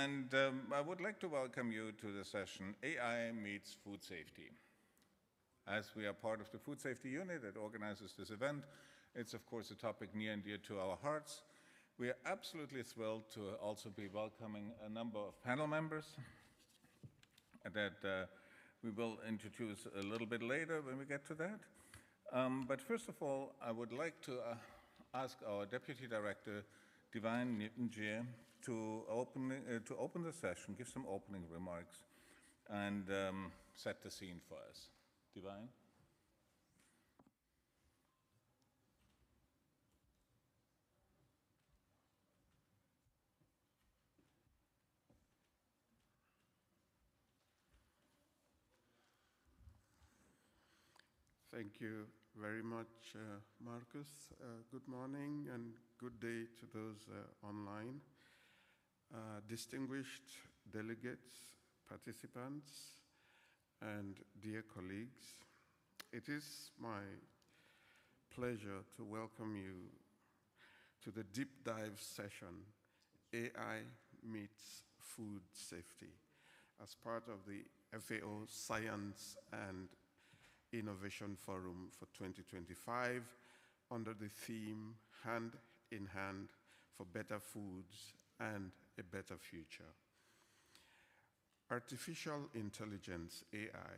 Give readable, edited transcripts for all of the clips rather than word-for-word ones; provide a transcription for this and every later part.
And I would like to welcome you to the session, AI Meets Food Safety. As we are part of the Food Safety Unit that organizes this event, it's of course a topic near and dear to our hearts. We are absolutely thrilled to also be welcoming a number of panel members that we will introduce a little bit later when we get to that. But first of all, I would like to ask our Deputy Director, Divine Newton-Gier, to open the session, give some opening remarks, and set the scene for us. Divine? Thank you very much, Marcus. Good morning and good day to those online. Distinguished delegates, participants, and dear colleagues, it is my pleasure to welcome you to the deep dive session, AI Meets Food Safety, as part of the FAO Science and Innovation Forum for 2025 under the theme Hand in Hand for Better Foods and a Better Future. Artificial intelligence, AI,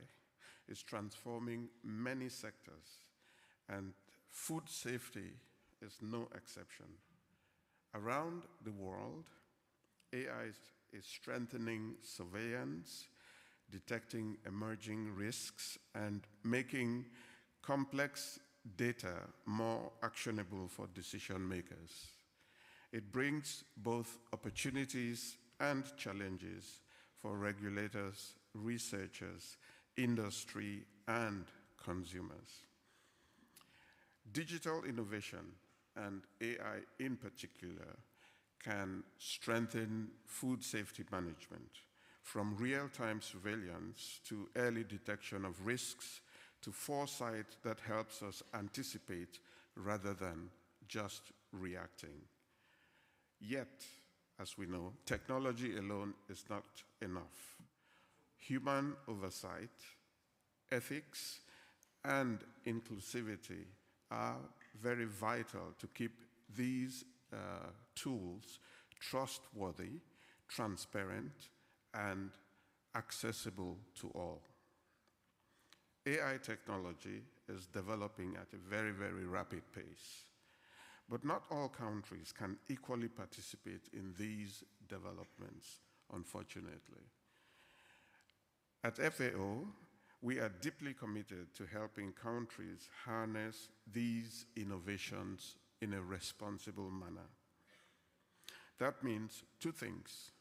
is transforming many sectors, and food safety is no exception. Around the world, AI is strengthening surveillance, detecting emerging risks, and making complex data more actionable for decision makers. It brings both opportunities and challenges for regulators, researchers, industry, and consumers. Digital innovation, and AI in particular, can strengthen food safety management, from real-time surveillance to early detection of risks to foresight that helps us anticipate rather than just reacting. Yet, as we know, technology alone is not enough. Human oversight, ethics, and inclusivity are very vital to keep these tools trustworthy, transparent, and accessible to all. AI technology is developing at a very, very rapid pace, but not all countries can equally participate in these developments, unfortunately. At FAO, we are deeply committed to helping countries harness these innovations in a responsible manner. That means two things.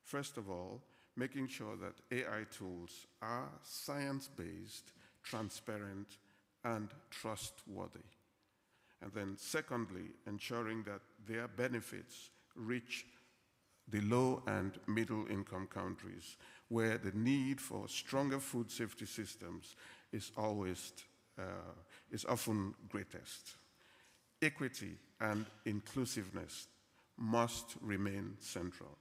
First of all, making sure that AI tools are science-based, transparent, and trustworthy. And then secondly, ensuring that their benefits reach the low and middle income countries where the need for stronger food safety systems is often greatest. Equity and inclusiveness must remain central.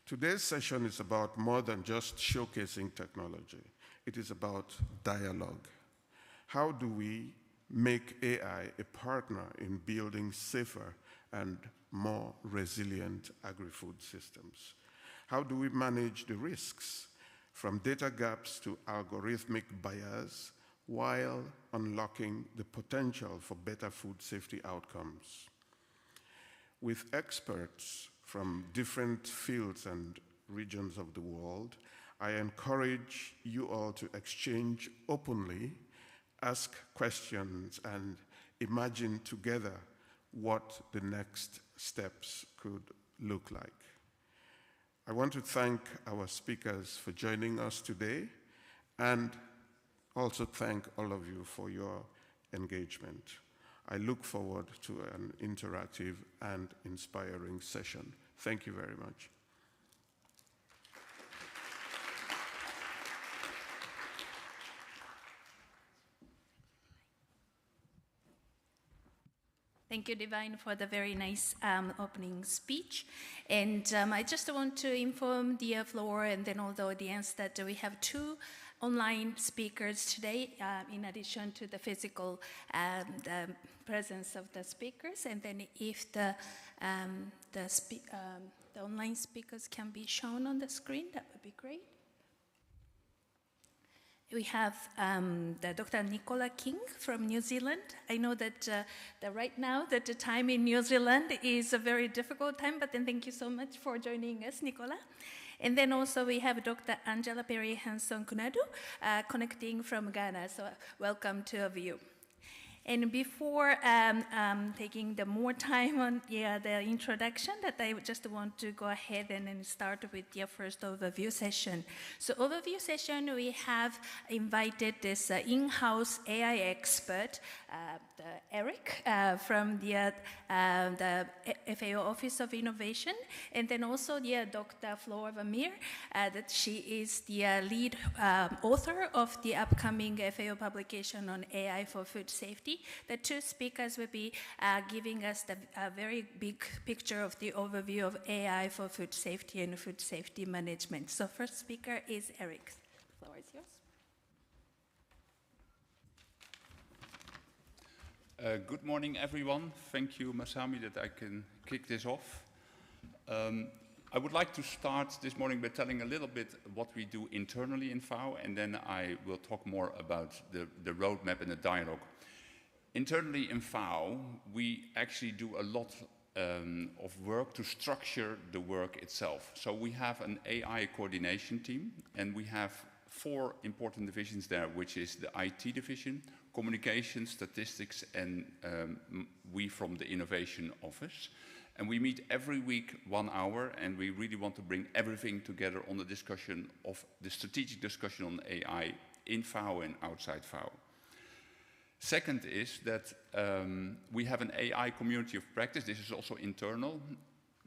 Today's session is about more than just showcasing technology. It is about dialogue. How do we make AI a partner in building safer and more resilient agri-food systems? How do we manage the risks, from data gaps to algorithmic bias, while unlocking the potential for better food safety outcomes? With experts from different fields and regions of the world, I encourage you all to exchange openly, ask questions, and imagine together what the next steps could look like. I want to thank our speakers for joining us today, and also thank all of you for your engagement. I look forward to an interactive and inspiring session. Thank you very much. Thank you, Divine, for the very nice opening speech. And I just want to inform the floor and then all the audience that we have two online speakers today, in addition to the physical the presence of the speakers. And then if the online speakers can be shown on the screen, that would be great. We have the Dr. Nicola King from New Zealand. I know that, right now that the time in New Zealand is a very difficult time, but then thank you so much for joining us, Nicola. And then also we have Dr. Angela Perry Hanson Kunadu connecting from Ghana. So welcome to of you. And before taking the more time on the introduction, that I just want to go ahead and then start with the first overview session. So overview session, we have invited this in-house AI expert, Eric, from the FAO Office of Innovation, and then also Dr. Flora Vermeer, that she is the lead author of the upcoming FAO publication on AI for food safety. The two speakers will be giving us a very big picture of the overview of AI for food safety and food safety management. So first speaker is Eric. The floor is yours. Good morning, everyone. Thank you, Masami, that I can kick this off. I would like to start this morning by telling a little bit what we do internally in FAO, and then I will talk more about the roadmap and the dialogue. Internally in FAO, we actually do a lot of work to structure the work itself. So we have an AI coordination team, and we have 4 important divisions there, which is the IT division, communication, statistics, and we from the innovation office. And we meet every week 1 hour, and we really want to bring everything together on the discussion of the strategic discussion on AI in FAO and outside FAO. Second is that we have an AI community of practice. This is also internal,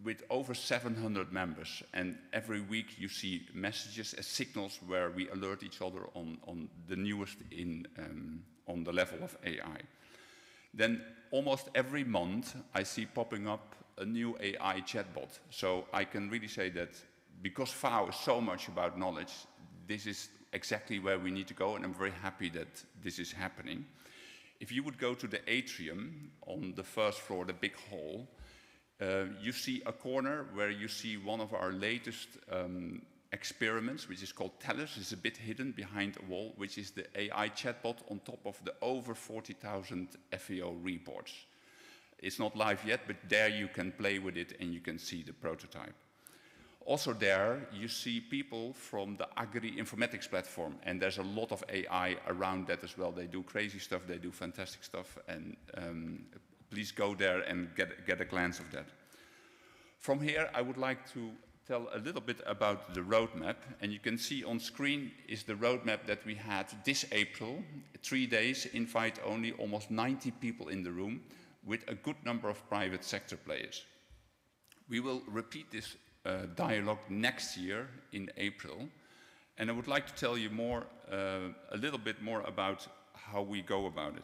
with over 700 members. And every week you see messages as signals where we alert each other on the newest on the level of AI. Then almost every month I see popping up a new AI chatbot. So I can really say that because FAO is so much about knowledge, this is exactly where we need to go, and I'm very happy that this is happening. If you would go to the atrium on the first floor, the big hall, you see a corner where you see one of our latest experiments, which is called Tellus. It's a bit hidden behind a wall, which is the AI chatbot on top of the over 40,000 FAO reports. It's not live yet, but there you can play with it and you can see the prototype. Also there, you see people from the Agri-informatics platform, and there's a lot of AI around that as well. They do crazy stuff, they do fantastic stuff, and please go there and get a glance of that. From here, I would like to tell a little bit about the roadmap, and you can see on screen is the roadmap that we had this April, 3 days, invite only, almost 90 people in the room, with a good number of private sector players. We will repeat this dialogue next year in April, and I would like to tell you more, a little bit more about how we go about it.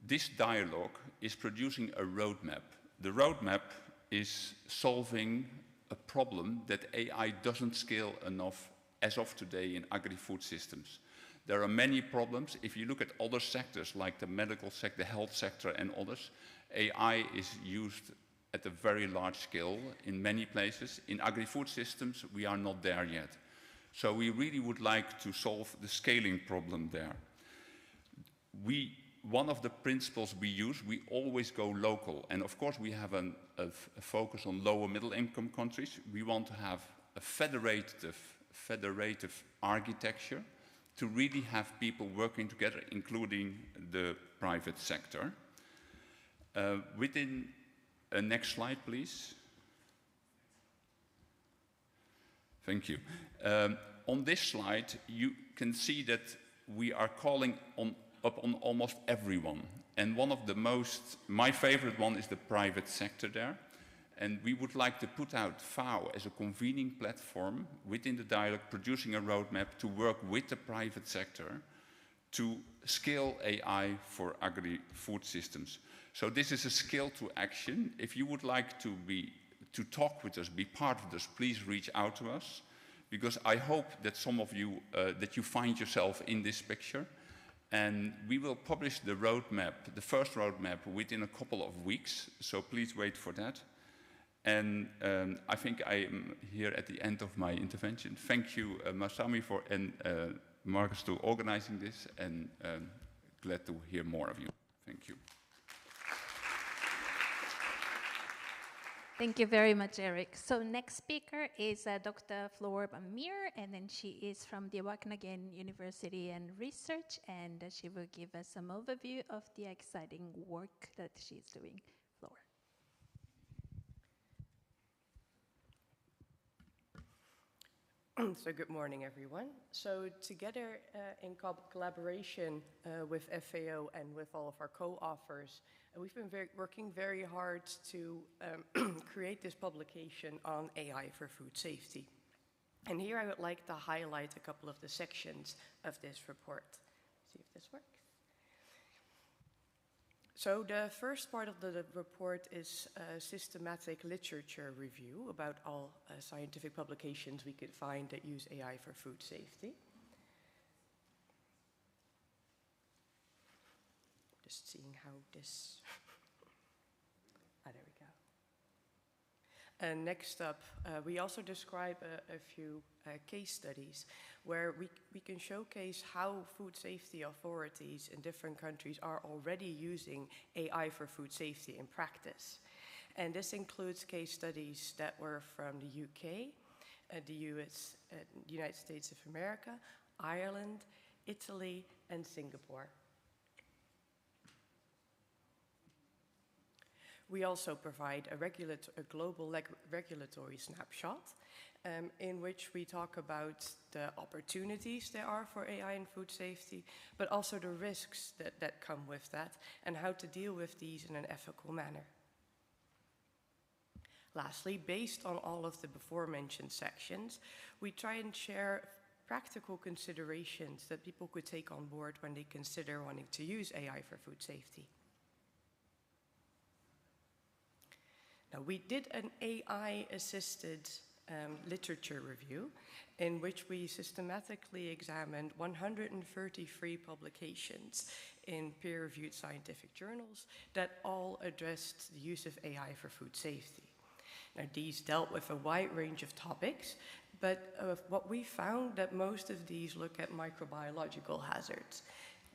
This dialogue is producing a roadmap. The roadmap is solving a problem that AI doesn't scale enough as of today in agri-food systems. There are many problems. If you look at other sectors like the medical sector, the health sector and others, AI is used at a very large scale in many places. In agri-food systems, we are not there yet. So we really would like to solve the scaling problem there. One of the principles we use, we always go local. And of course, we have a focus on lower middle income countries. We want to have a federative architecture to really have people working together, including the private sector. Next slide, please. Thank you. On this slide, you can see that we are calling up on almost everyone. And one of the my favorite one is the private sector there. And we would like to put out FAO as a convening platform within the dialogue, producing a roadmap to work with the private sector to scale AI for agri-food systems. So this is a skill to action. If you would like to talk with us, be part of this, please reach out to us, because I hope that some of you, that you find yourself in this picture. And we will publish the roadmap, the first roadmap, within a couple of weeks, so please wait for that. And I think I am here at the end of my intervention. Thank you, Masami, and Marcus, to organizing this, and glad to hear more of you. Thank you. Thank you very much, Eric. So next speaker is Dr. Floor Amir, and then she is from the Wageningen University and Research, and she will give us some overview of the exciting work that she's doing. Floor. So good morning, everyone. So together in collaboration with FAO and with all of our co-authors, we've been working very hard to create this publication on AI for food safety. And here I would like to highlight a couple of the sections of this report. See if this works. So the first part of the report is a systematic literature review about all scientific publications we could find that use AI for food safety. Just seeing how this... there we go. And next up, we also describe a few case studies where we can showcase how food safety authorities in different countries are already using AI for food safety in practice. And this includes case studies that were from the UK, the US, United States of America, Ireland, Italy, and Singapore. We also provide a global regulatory snapshot in which we talk about the opportunities there are for AI in food safety, but also the risks that come with that and how to deal with these in an ethical manner. Lastly, based on all of the before mentioned sections, we try and share practical considerations that people could take on board when they consider wanting to use AI for food safety. Now, we did an AI-assisted literature review in which we systematically examined 133 publications in peer-reviewed scientific journals that all addressed the use of AI for food safety. Now, these dealt with a wide range of topics, but what we found that most of these look at microbiological hazards,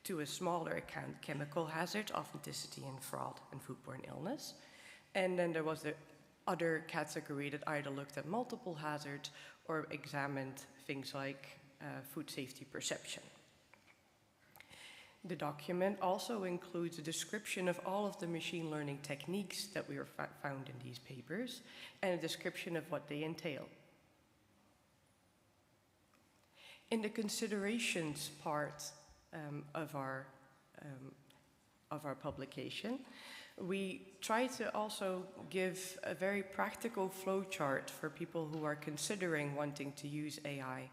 to a smaller account chemical hazards, authenticity and fraud, and foodborne illness. And then there was the other category that either looked at multiple hazards or examined things like food safety perception. The document also includes a description of all of the machine learning techniques that we found in these papers and a description of what they entail. In the considerations part of our publication, we try to also give a very practical flowchart for people who are considering wanting to use AI.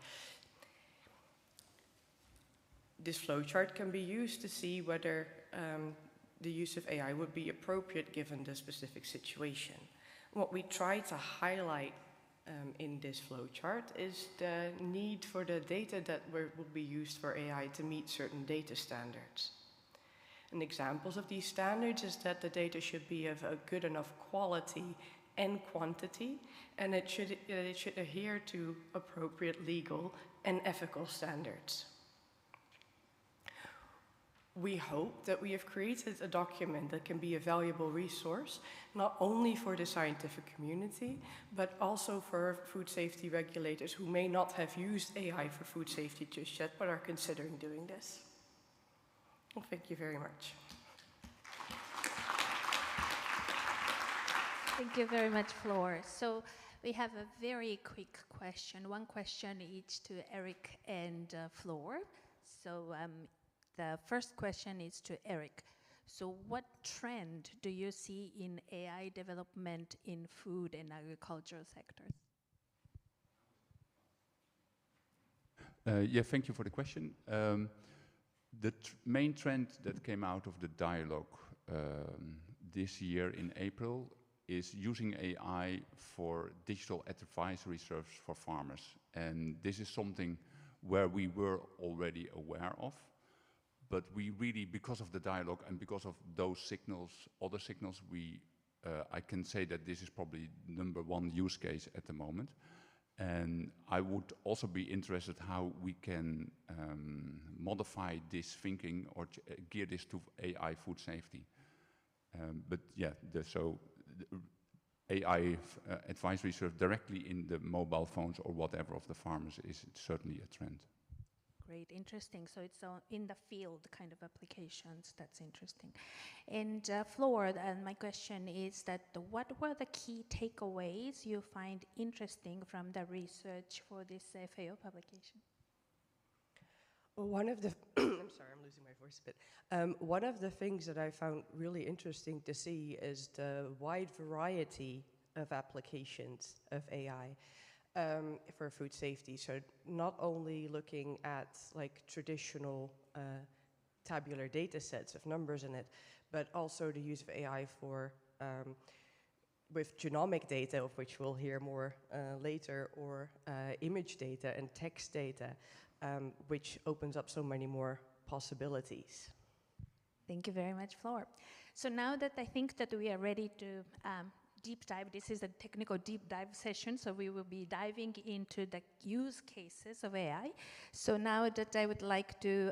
This flowchart can be used to see whether the use of AI would be appropriate given the specific situation. What we try to highlight in this flowchart is the need for the data that will be used for AI to meet certain data standards. And examples of these standards is that the data should be of a good enough quality and quantity, and it should adhere to appropriate legal and ethical standards. We hope that we have created a document that can be a valuable resource, not only for the scientific community, but also for food safety regulators who may not have used AI for food safety just yet, but are considering doing this. Well, thank you very much. Thank you very much, Floor. So we have a very quick question, one question each to Eric and Floor. So the first question is to Eric. So what trend do you see in AI development in food and agricultural sectors? Yeah, thank you for the question. The main trend that came out of the dialogue this year in April is using AI for digital advisory service for farmers. And this is something where we were already aware of, but we really, because of the dialogue and because of those signals, other signals, I can say that this is probably #1 use case at the moment. And I would also be interested how we can modify this thinking or gear this to AI food safety. But yeah, AI advisory service directly in the mobile phones or whatever of the farmers is certainly a trend. Great, interesting. So it's in the field kind of applications. That's interesting. And Flor, my question is that what were the key takeaways you find interesting from the research for this FAO publication? One of the, I'm sorry, I'm losing my voice a bit. One of the things that I found really interesting to see is the wide variety of applications of AI for food safety. So not only looking at like traditional tabular data sets of numbers in it, but also the use of AI for with genomic data, of which we'll hear more later, or image data and text data, which opens up so many more possibilities. Thank you very much, Flor. So now that I think that we are ready to deep dive, this is a technical deep dive session, so we will be diving into the use cases of AI. So now that I would like to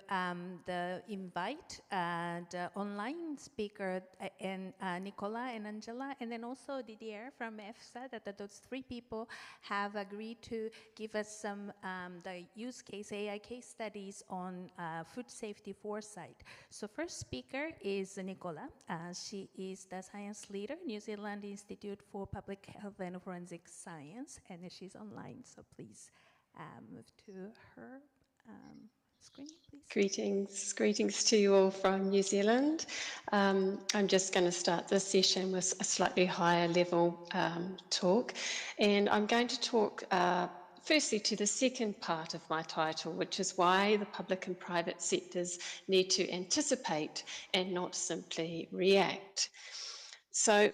invite the online speaker and Nicola and Angela, and then also Didier from EFSA, that those three people have agreed to give us some the use case AI case studies on food safety foresight. So first speaker is Nicola. She is the science leader, New Zealand Institute for Public Health and Forensic Science, and she's online, so please move to her screen, please. Greetings to you all from New Zealand. I'm just going to start this session with a slightly higher level talk, and I'm going to talk firstly to the second part of my title, which is why the public and private sectors need to anticipate and not simply react. So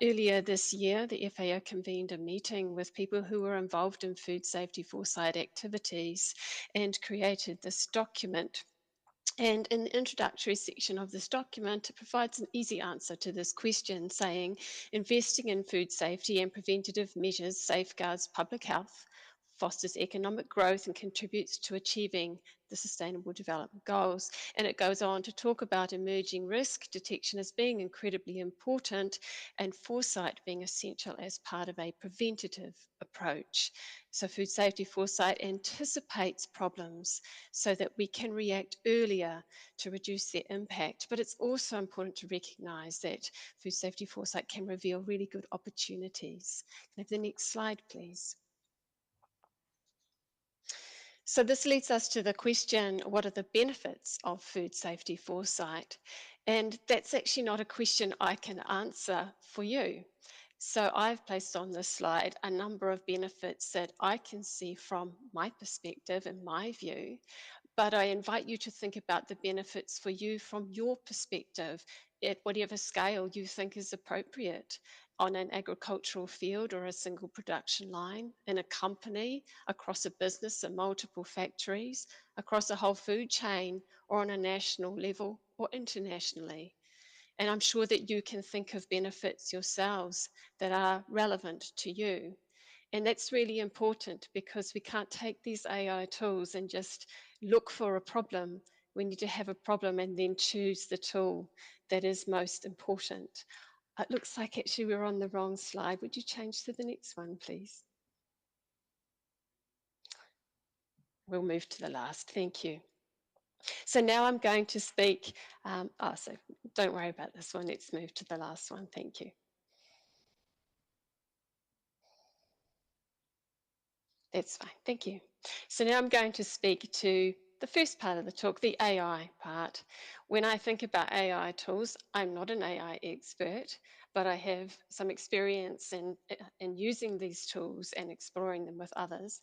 earlier this year, the FAO convened a meeting with people who were involved in food safety foresight activities and created this document. And in the introductory section of this document, it provides an easy answer to this question, saying, investing in food safety and preventative measures safeguards public health, fosters economic growth, and contributes to achieving the Sustainable Development Goals. And it goes on to talk about emerging risk detection as being incredibly important and foresight being essential as part of a preventative approach. So food safety foresight anticipates problems so that we can react earlier to reduce their impact. But it's also important to recognise that food safety foresight can reveal really good opportunities. Can I have the next slide, please? So this leads us to the question, what are the benefits of food safety foresight? And that's actually not a question I can answer for you. So I've placed on this slide a number of benefits that I can see from my perspective and my view, but I invite you to think about the benefits for you from your perspective at whatever scale you think is appropriate, on an agricultural field or a single production line, in a company, across a business and multiple factories, across a whole food chain, or on a national level or internationally. And I'm sure that you can think of benefits yourselves that are relevant to you. And that's really important because we can't take these AI tools and just look for a problem. We need to have a problem and then choose the tool that is most important. It looks like actually we're on the wrong slide. Would you change to the next one, please? We'll move to the last. Thank you. So now I'm going to speak. So don't worry about this one. Let's move to the last one. Thank you. That's fine. Thank you. So now I'm going to speak to the first part of the talk, the AI part. When I think about AI tools, I'm not an AI expert, but I have some experience in using these tools and exploring them with others.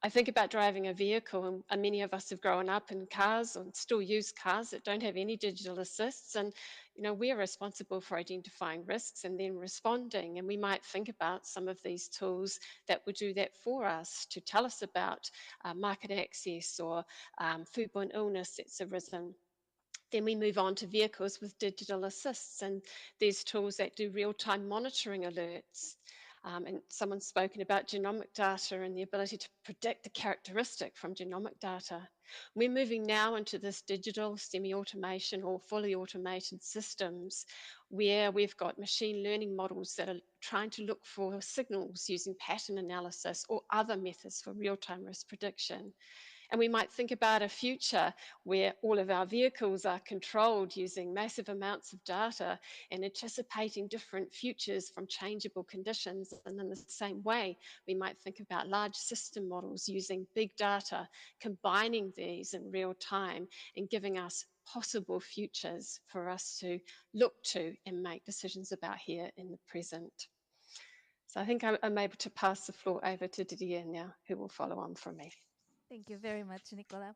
I think about driving a vehicle, and many of us have grown up in cars and still use cars that don't have any digital assists. And, we're responsible for identifying risks and then responding. And we might think about some of these tools that would do that for us, to tell us about market access or foodborne illness that's arisen. Then we move on to vehicles with digital assists, and there's tools that do real-time monitoring alerts. And someone's spoken about genomic data and the ability to predict the characteristic from genomic data. We're moving now into this digital semi-automation or fully automated systems where we've got machine learning models that are trying to look for signals using pattern analysis or other methods for real-time risk prediction. And we might think about a future where all of our vehicles are controlled using massive amounts of data and anticipating different futures from changeable conditions. And in the same way, we might think about large system models using big data, combining these in real time and giving us possible futures for us to look to and make decisions about here in the present. So I think I'm able to pass the floor over to Didier now, who will follow on from me. Thank you very much, Nicola.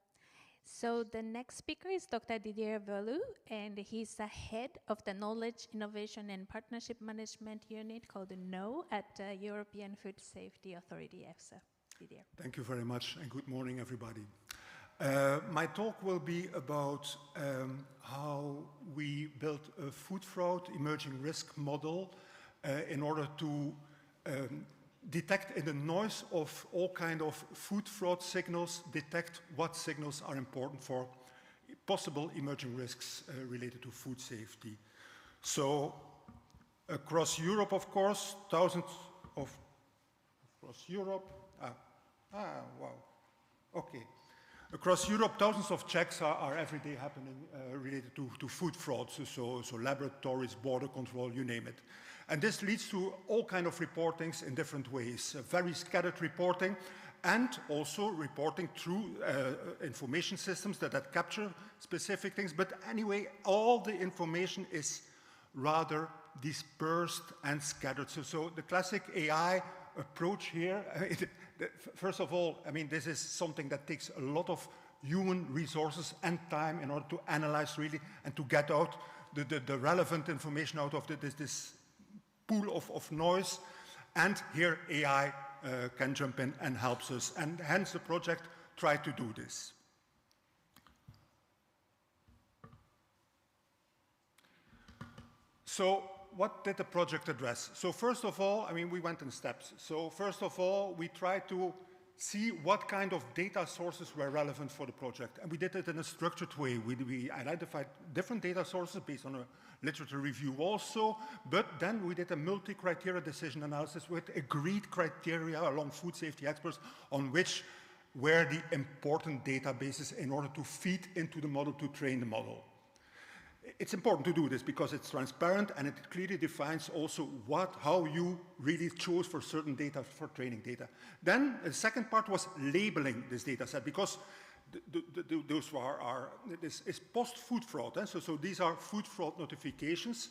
So the next speaker is Dr. Didier Verlou, and he's the head of the Knowledge, Innovation and Partnership Management Unit called KNOW at European Food Safety Authority, EFSA. Didier. Thank you very much, and good morning, everybody. My talk will be about how we built a food fraud emerging risk model in order to detect in the noise of all kind of food fraud signals, detect what signals are important for possible emerging risks related to food safety. So across Europe, of course, across Europe, across Europe, thousands of checks are every day happening related to food fraud, so laboratories, border control, you name it. And this leads to all kinds of reportings in different ways, very scattered reporting, and also reporting through information systems that capture specific things. But anyway, all the information is rather dispersed and scattered. So the classic AI approach here, first of all, I mean, this is something that takes a lot of human resources and time in order to analyze really and to get out the relevant information out of this pool of noise. And here AI can jump in and helps us. And hence the project tried to do this. So what did the project address? So first of all, I mean, we went in steps. So first of all, we tried to see what kind of data sources were relevant for the project. And we did it in a structured way. We identified different data sources based on a literature review also, but then we did a multi-criteria decision analysis with agreed criteria along food safety experts on which were the important databases in order to feed into the model to train the model. It's important to do this because it's transparent and it clearly defines also how you really chose for certain data for training data. Then the second part was labeling this data set because this is post-food fraud. So these are food fraud notifications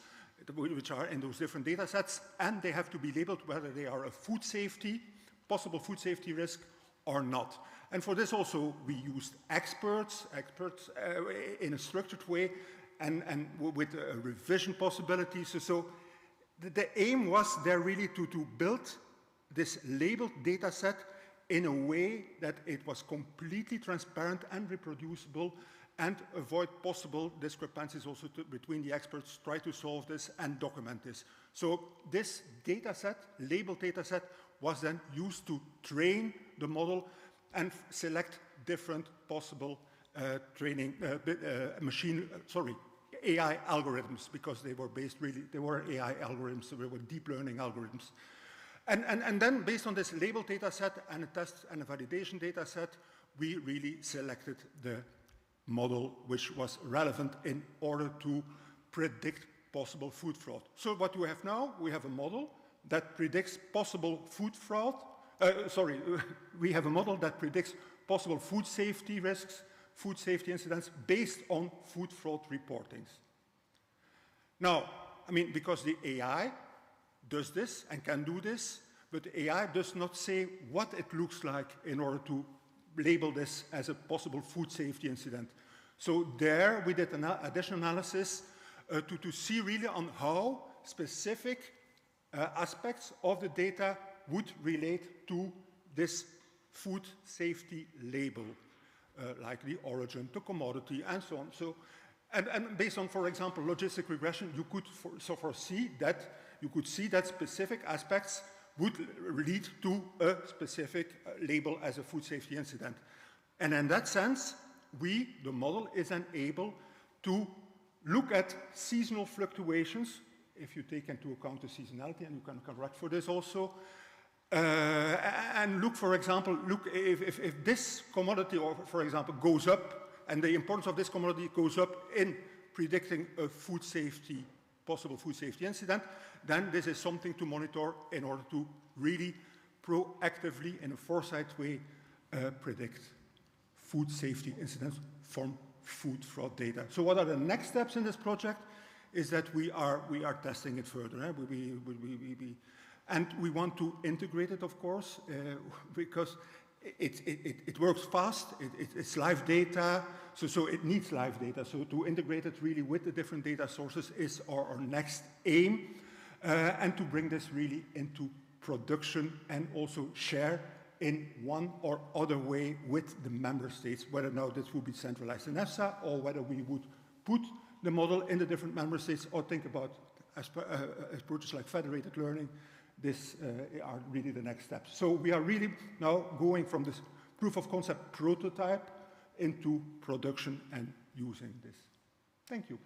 which are in those different data sets, and they have to be labeled whether they are a possible food safety risk or not. And for this also we used experts in a structured way, and with revision possibilities. So the aim was there really to build this labeled data set in a way that it was completely transparent and reproducible and avoid possible discrepancies also between the experts, try to solve this and document this. So this data set, labeled data set, was then used to train the model and select different possible AI algorithms, because they were AI algorithms, they were deep learning algorithms. And then based on this labeled data set and a test and a validation data set, we really selected the model which was relevant in order to predict possible food fraud. So what do we have now? We have a model that predicts possible food fraud. We have a model that predicts possible food safety risks, food safety incidents based on food fraud reportings. Now, I mean, because the AI does this and can do this, but AI does not say what it looks like in order to label this as a possible food safety incident. So there we did an additional analysis to see really on how specific aspects of the data would relate to this food safety label, like the origin, the commodity, and so on. So, and based on, for example, logistic regression, you could foresee that you could see that specific aspects would lead to a specific label as a food safety incident. And in that sense, the model is then able to look at seasonal fluctuations, if you take into account the seasonality, and you can correct for this also, and look, for example, if this commodity, or for example, goes up, and the importance of this commodity goes up in predicting a food safety, possible food safety incident, then this is something to monitor in order to really proactively, in a foresight way, predict food safety incidents from food fraud data. So what are the next steps in this project? Is that we are testing it further. And we want to integrate it, of course, because it works fast, it's live data, so it needs live data. So to integrate it really with the different data sources is our next aim, and to bring this really into production and also share in one or other way with the member states, whether now this would be centralized in EFSA or whether we would put the model in the different member states or think about approaches like federated learning. This are really the next steps. So we are really now going from this proof of concept prototype into production and using this. Thank you.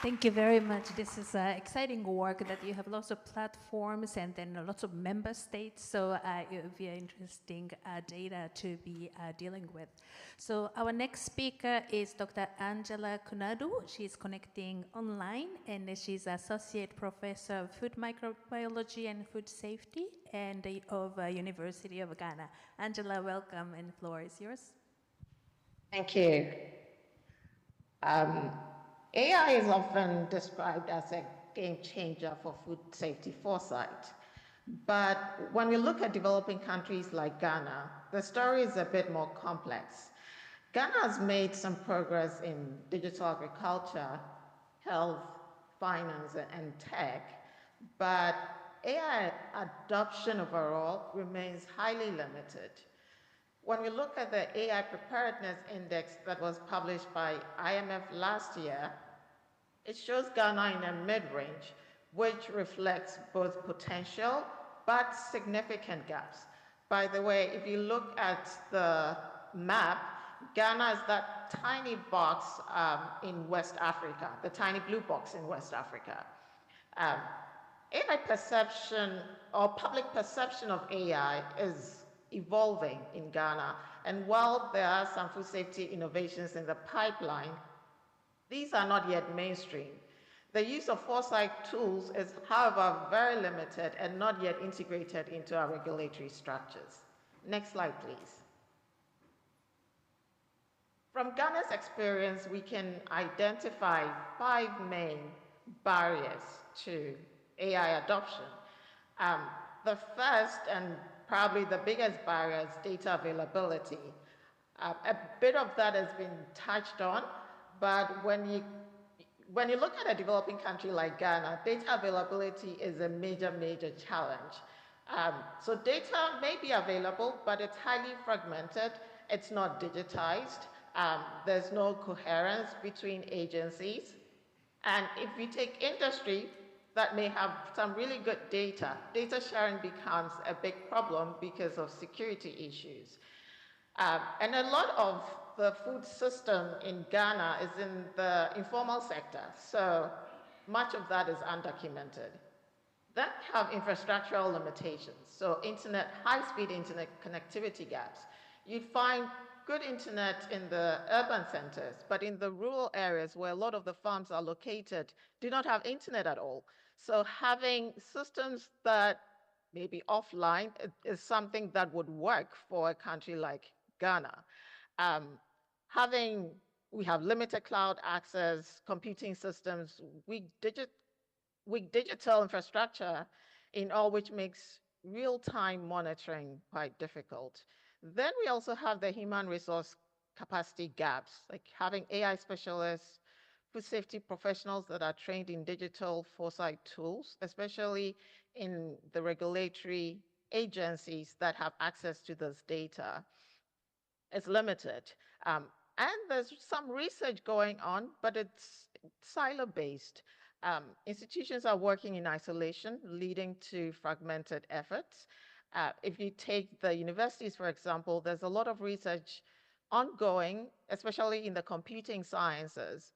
Thank you very much. This is exciting work that you have lots of platforms and then lots of member states. So it will be interesting data to be dealing with. So our next speaker is Dr. Angela Kunadu. She's connecting online, and she's Associate Professor of Food Microbiology and Food Safety and of University of Ghana. Angela, welcome, and the floor is yours. Thank you. AI is often described as a game changer for food safety foresight. But when we look at developing countries like Ghana, the story is a bit more complex. Ghana has made some progress in digital agriculture, health, finance, and tech, but AI adoption overall remains highly limited. When we look at the AI Preparedness Index that was published by IMF last year, it shows Ghana in a mid-range, which reflects both potential but significant gaps. By the way, if you look at the map, Ghana is that tiny box in West Africa, the tiny blue box in West Africa. AI perception or public perception of AI is evolving in Ghana. And while there are some food safety innovations in the pipeline, these are not yet mainstream. The use of foresight tools is, however, very limited and not yet integrated into our regulatory structures. Next slide, please. From Ghana's experience, we can identify 5 main barriers to AI adoption. The first and probably the biggest barrier is data availability. A bit of that has been touched on, but when you look at a developing country like Ghana, data availability is a major challenge. So data may be available, but it's highly fragmented. It's not digitized. There's no coherence between agencies. And if we take industry, that may have some really good data. Data sharing becomes a big problem because of security issues. And a lot of the food system in Ghana is in the informal sector, so much of that is undocumented. Then we have infrastructural limitations, so high-speed internet connectivity gaps. You'd find good internet in the urban centers, but in the rural areas where a lot of the farms are located, do not have internet at all. So having systems that may be offline is something that would work for a country like Ghana. We have limited cloud access, computing systems, weak weak digital infrastructure in all, which makes real-time monitoring quite difficult. Then we also have the human resource capacity gaps, like having AI specialists, food safety professionals that are trained in digital foresight tools, especially in the regulatory agencies that have access to this data. It's limited. And there's some research going on, but it's silo-based. Institutions are working in isolation, leading to fragmented efforts. If you take the universities, for example, there's a lot of research ongoing, especially in the computing sciences,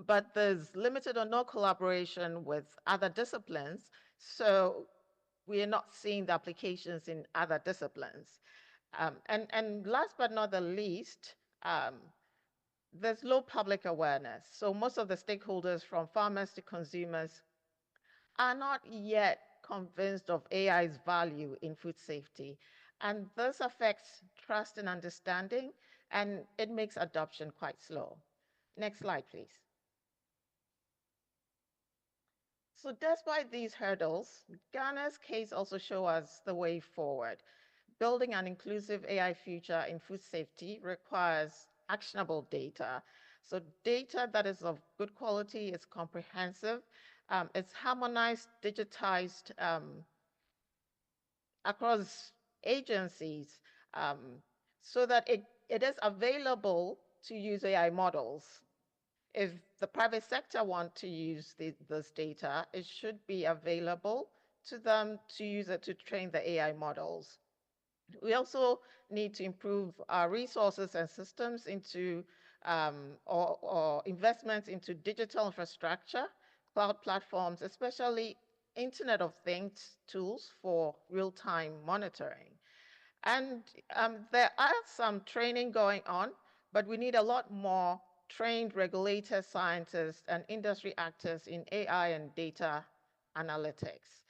but there's limited or no collaboration with other disciplines, so we are not seeing the applications in other disciplines. And last but not the least, there's low public awareness. So most of the stakeholders, from farmers to consumers, are not yet convinced of AI's value in food safety. And this affects trust and understanding, and it makes adoption quite slow. Next slide, please. So despite these hurdles, Ghana's case also shows us the way forward. Building an inclusive AI future in food safety requires actionable data. So data that is of good quality, is comprehensive, it's harmonized, digitized across agencies, so that it is available to use AI models. If the private sector want to use this data, it should be available to them to use it to train the AI models. We also need to improve our resources and systems into, or investments into digital infrastructure, cloud platforms, especially Internet of Things tools for real-time monitoring. And there are some training going on, but we need a lot more trained regulators, scientists, and industry actors in AI and data analytics.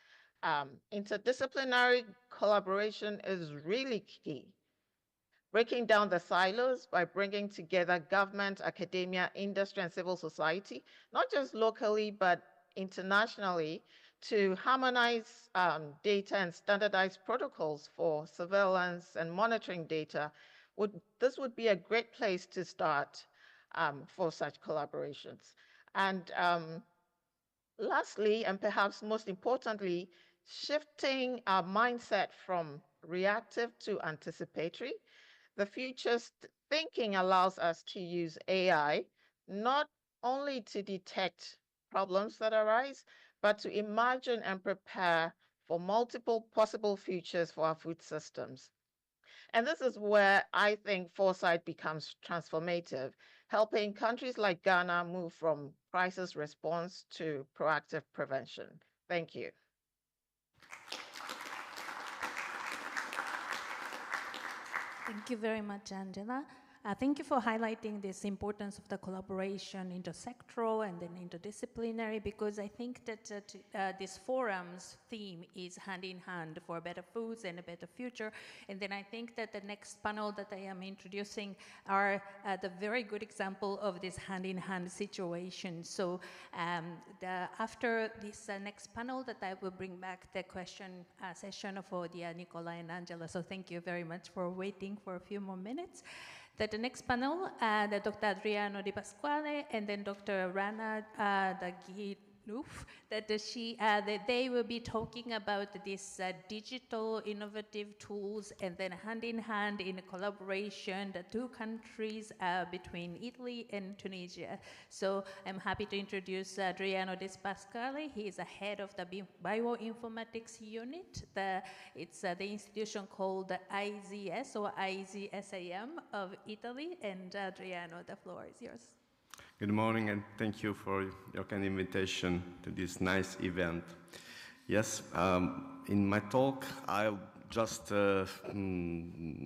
Interdisciplinary collaboration is really key. Breaking down the silos by bringing together government, academia, industry, and civil society, not just locally, but internationally, to harmonize data and standardize protocols for surveillance and monitoring data. This would be a great place to start for such collaborations. And lastly, and perhaps most importantly, shifting our mindset from reactive to anticipatory. The future's thinking allows us to use AI not only to detect problems that arise, but to imagine and prepare for multiple possible futures for our food systems. And this is where I think foresight becomes transformative, helping countries like Ghana move from crisis response to proactive prevention. Thank you. Thank you very much, Angela. Thank you for highlighting this importance of the collaboration, intersectoral and then interdisciplinary, because I think that this forum's theme is hand in hand for better foods and a better future. And then I think that the next panel that I am introducing are the very good example of this hand in hand situation. So after this next panel, that I will bring back the question session for Nicola and Angela. So thank you very much for waiting for a few more minutes. That the next panel, the Dr. Adriano Di Pasquale and then Dr. Rana Daghinouf, that they will be talking about these digital innovative tools, and then hand in hand in collaboration, the two countries between Italy and Tunisia. So I'm happy to introduce Adriano Di Pasquale. He is the head of the bioinformatics unit. It's the institution called IZS or IZSAM of Italy. And Adriano, the floor is yours. Good morning, and thank you for your kind invitation to this nice event. Yes, in my talk, I'll just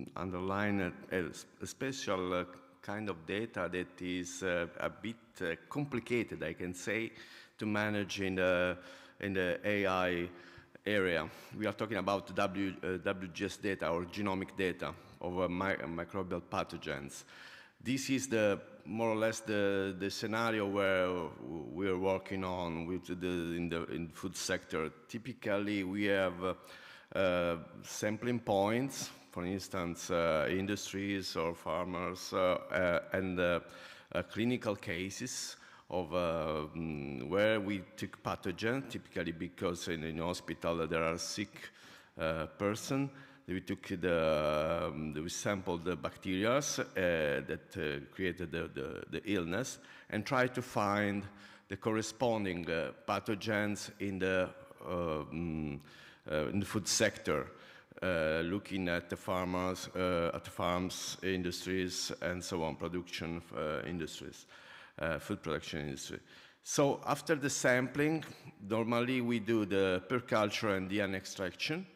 underline a special kind of data that is a bit complicated, I can say, to manage in the AI area. We are talking about WGS data, or genomic data, of microbial pathogens. This is the more or less the scenario where we're working on with in the food sector. Typically, we have sampling points, for instance, industries or farmers, and clinical cases of where we took pathogen, typically because in hospital there are sick person. We took we sampled the bacteria that created the illness and tried to find the corresponding pathogens in the food sector, looking at the farmers, at the farms, industries, and so on, production industries, food production industry. So after the sampling, normally we do the per culture and DNA extraction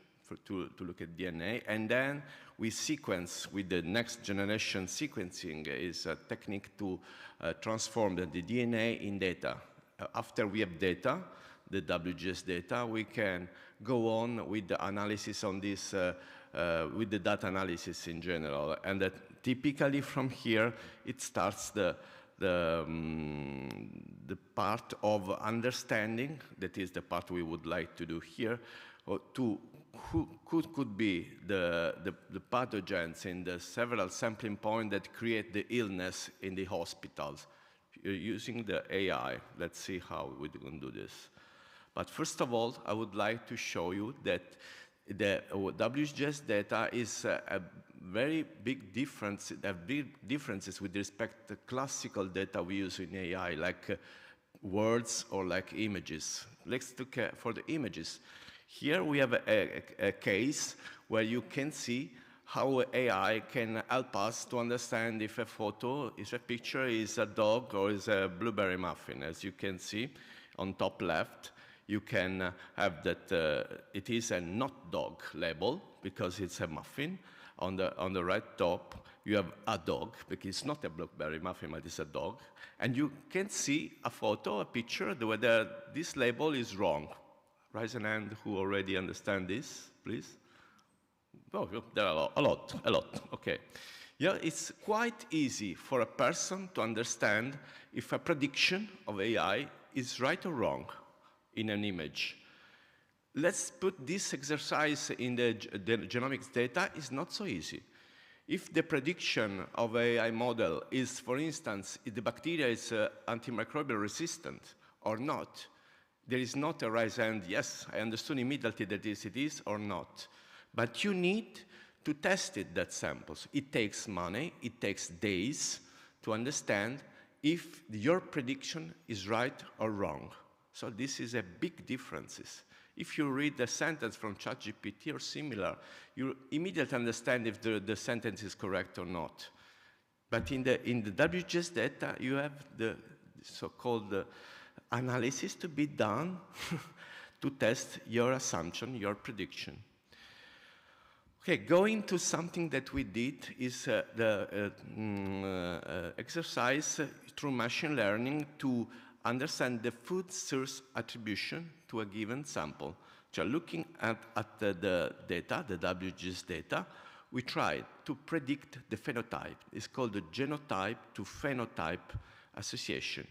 to look at DNA, and then we sequence with the next generation sequencing is a technique to transform the DNA in data. After we have data, the WGS data, we can go on with the analysis on this, with the data analysis in general. And that typically from here, it starts the part of understanding, that is the part we would like to do here, to who could be the pathogens in the several sampling points that create the illness in the hospitals using the AI. Let's see how we can do this. But first of all, I would like to show you that the WGS data is a very big difference, big differences with respect to classical data we use in AI, like words or like images. Let's look for the images. Here we have a case where you can see how AI can help us to understand if a photo, if a picture is a dog or is a blueberry muffin. As you can see on top left, you can have that it is a not dog label because it's a muffin. On the right top, you have a dog, because it's not a blueberry muffin, but it's a dog. And you can see a photo, a picture, whether this label is wrong. Raise an hand who already understand this, please. Oh, there are a lot. Okay. Yeah, it's quite easy for a person to understand if a prediction of AI is right or wrong in an image. Let's put this exercise in the genomics data. Is not so easy. If the prediction of AI model is, for instance, if the bacteria is antimicrobial resistant or not, there is not a raise hand, yes, I understood immediately that it is or not. But you need to test it, that samples. It takes money, it takes days to understand if your prediction is right or wrong. So this is a big difference. If you read the sentence from ChatGPT or similar, you immediately understand if the sentence is correct or not. But in the WGS data, you have the so-called analysis to be done to test your assumption, your prediction. Okay, going to something that we did is the exercise through machine learning to understand the food source attribution to a given sample. So looking at the data, the WGS data, we tried to predict the phenotype. It's called the genotype to phenotype association.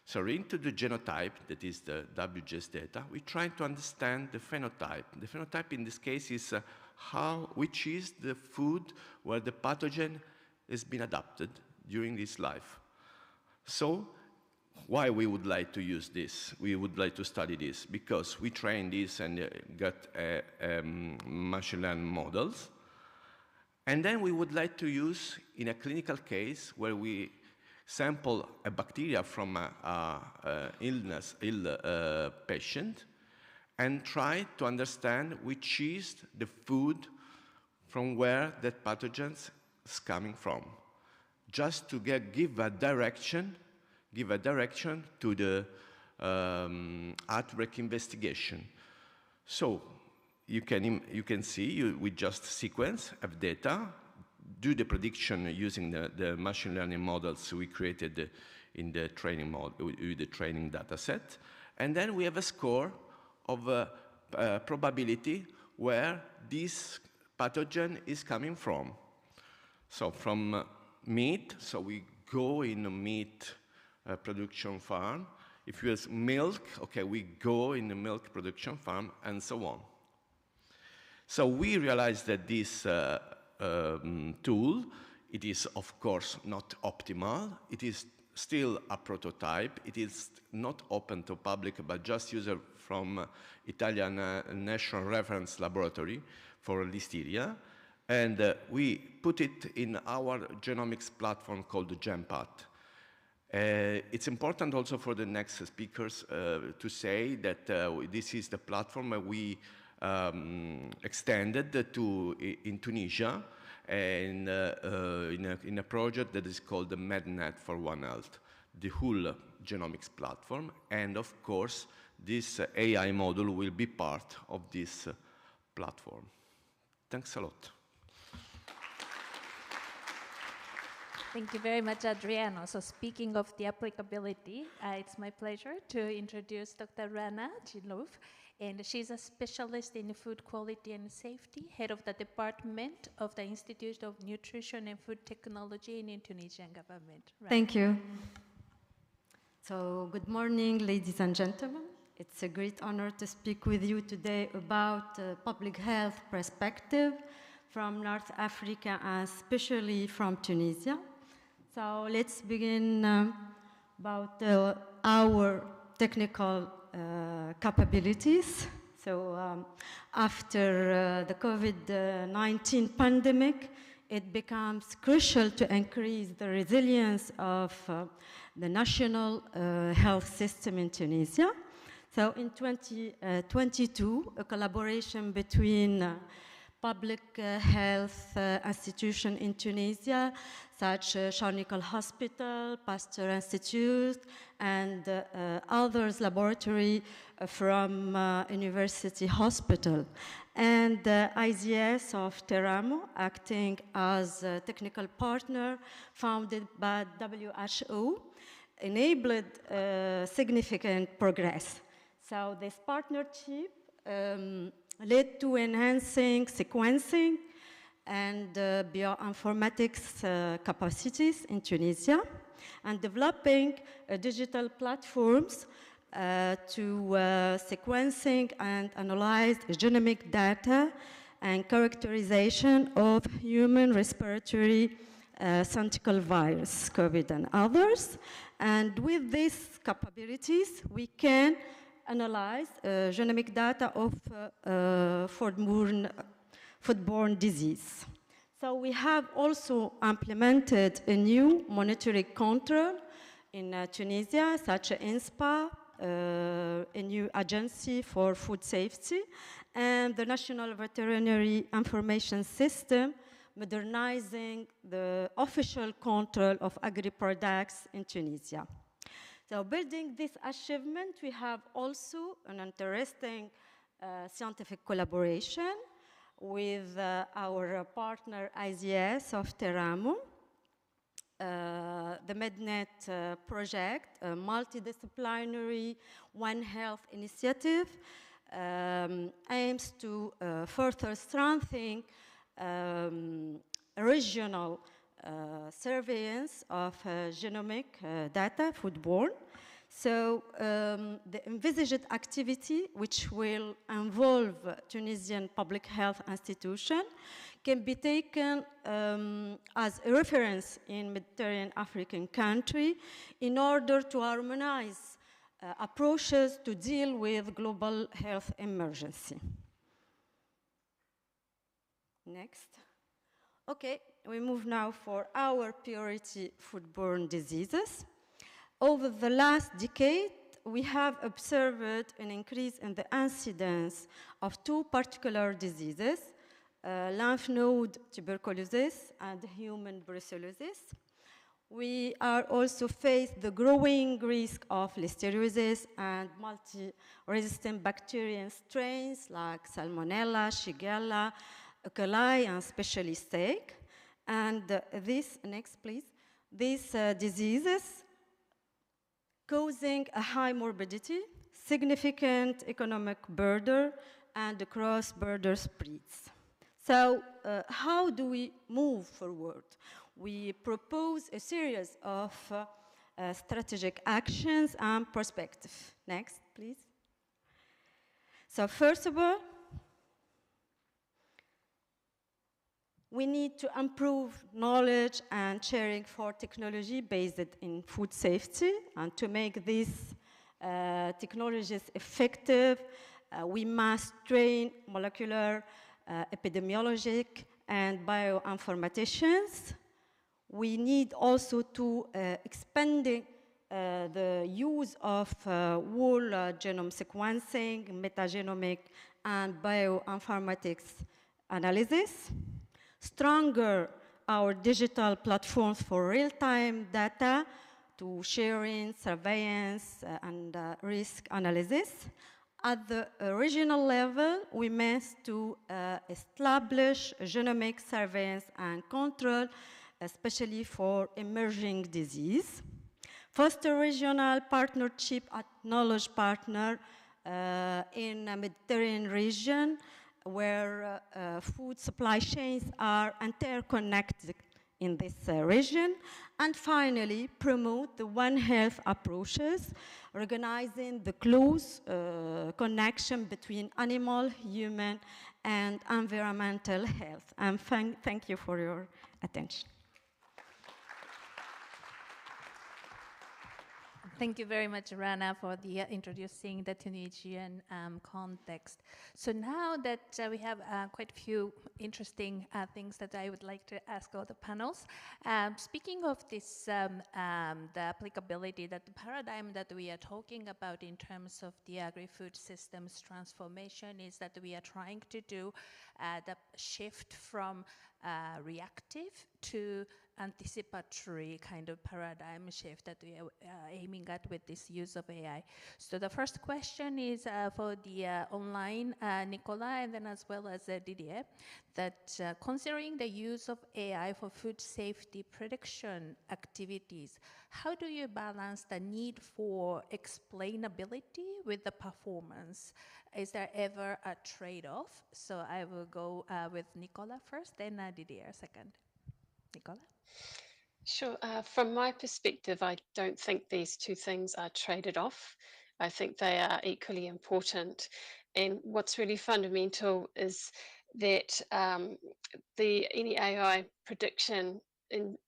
So into the genotype, that is the WGS data, we try to understand the phenotype. The phenotype in this case is which is the food where the pathogen has been adapted during its life. So why we would like to use this? We would like to study this because we train this and got machine learning models. And then we would like to use in a clinical case where we sample a bacteria from an ill patient and try to understand which is the food from where that pathogen is coming from, just to give a direction to the outbreak investigation. So you can see we just sequence of data, do the prediction using the machine learning models we created in the training with the training data set. And then we have a score of probability where this pathogen is coming from. So from meat, so we go in a meat production farm. If you use milk, okay, we go in the milk production farm, and so on. So we realized that this tool, it is of course not optimal. It is still a prototype. It is not open to public, but just used from Italian National Reference Laboratory for listeria. And we put it in our genomics platform called GenPath. It's important also for the next speakers to say that this is the platform we extended in Tunisia and in a project that is called the MedNet for One Health, the whole genomics platform. And of course, this AI module will be part of this platform. Thanks a lot. Thank you very much, Adriano. So speaking of the applicability, it's my pleasure to introduce Dr. Rana Chilov, and she's a specialist in food quality and safety, head of the Department of the Institute of Nutrition and Food Technology in Tunisian government. Rana. Thank you. So good morning, ladies and gentlemen. It's a great honor to speak with you today about public health perspective from North Africa, and especially from Tunisia. So let's begin about our technical capabilities. So after the COVID-19 pandemic, it becomes crucial to increase the resilience of the national health system in Tunisia. So in 2022, a collaboration between public health institutions in Tunisia, such as Charnickel Hospital, Pasteur Institute, and others laboratory from University Hospital. And IZS of Teramo, acting as a technical partner founded by WHO, enabled significant progress. So this partnership led to enhancing sequencing and bioinformatics capacities in Tunisia, and developing digital platforms to sequencing and analyze genomic data and characterization of human respiratory syncytial virus, COVID and others. And with these capabilities, we can analyze genomic data of foodborne disease. So we have also implemented a new monitoring control in Tunisia, such as INSPA, a new agency for food safety, and the National Veterinary Information System, modernizing the official control of agri-products in Tunisia. So building this achievement, we have also an interesting scientific collaboration with our partner IZS of Teramo. The MedNet project, a multidisciplinary One Health initiative, aims to further strengthen regional surveillance of genomic data, foodborne. So the envisaged activity, which will involve Tunisian public health institution, can be taken as a reference in Mediterranean African country in order to harmonize approaches to deal with global health emergency. Next. Okay, we move now for our priority foodborne diseases. Over the last decade, we have observed an increase in the incidence of two particular diseases, lymph node tuberculosis and human brucellosis. We are also faced the growing risk of listeriosis and multi-resistant bacterial strains like Salmonella, Shigella, E. coli, and especially steak. And this, next please, these diseases causing a high morbidity, significant economic burden, and cross-border spreads. So how do we move forward? we propose a series of strategic actions and perspectives. Next, please. So first of all, we need to improve knowledge and sharing for technology based in food safety, and to make these technologies effective, we must train molecular, epidemiologic, and bioinformaticians. We need also to expanding the use of whole genome sequencing, metagenomic, and bioinformatics analysis. Stronger our digital platforms for real-time data to sharing, surveillance, and risk analysis. At the regional level, we must to establish genomic surveillance and control, especially for emerging disease. Foster regional partnership at knowledge partner in a Mediterranean region where food supply chains are interconnected in this region. And finally, promote the One Health approaches, recognizing the close connection between animal, human, and environmental health. And thank you for your attention. Thank you very much, Rana, for the introducing the Tunisian context. So now that we have quite a few interesting things that I would like to ask all the panels. Speaking of this, the applicability, that the paradigm that we are talking about in terms of the agri-food systems transformation is that we are trying to do the shift from reactive to anticipatory kind of paradigm shift that we are aiming at with this use of AI. So the first question is for the online Nicola, and then as well as Didier, that considering the use of AI for food safety prediction activities, how do you balance the need for explainability with the performance? Is there ever a trade-off? So I will go with Nicola first, then Didier second. Nicola? Sure. From my perspective, I don't think these two things are traded off. I think they are equally important. And what's really fundamental is that any AI prediction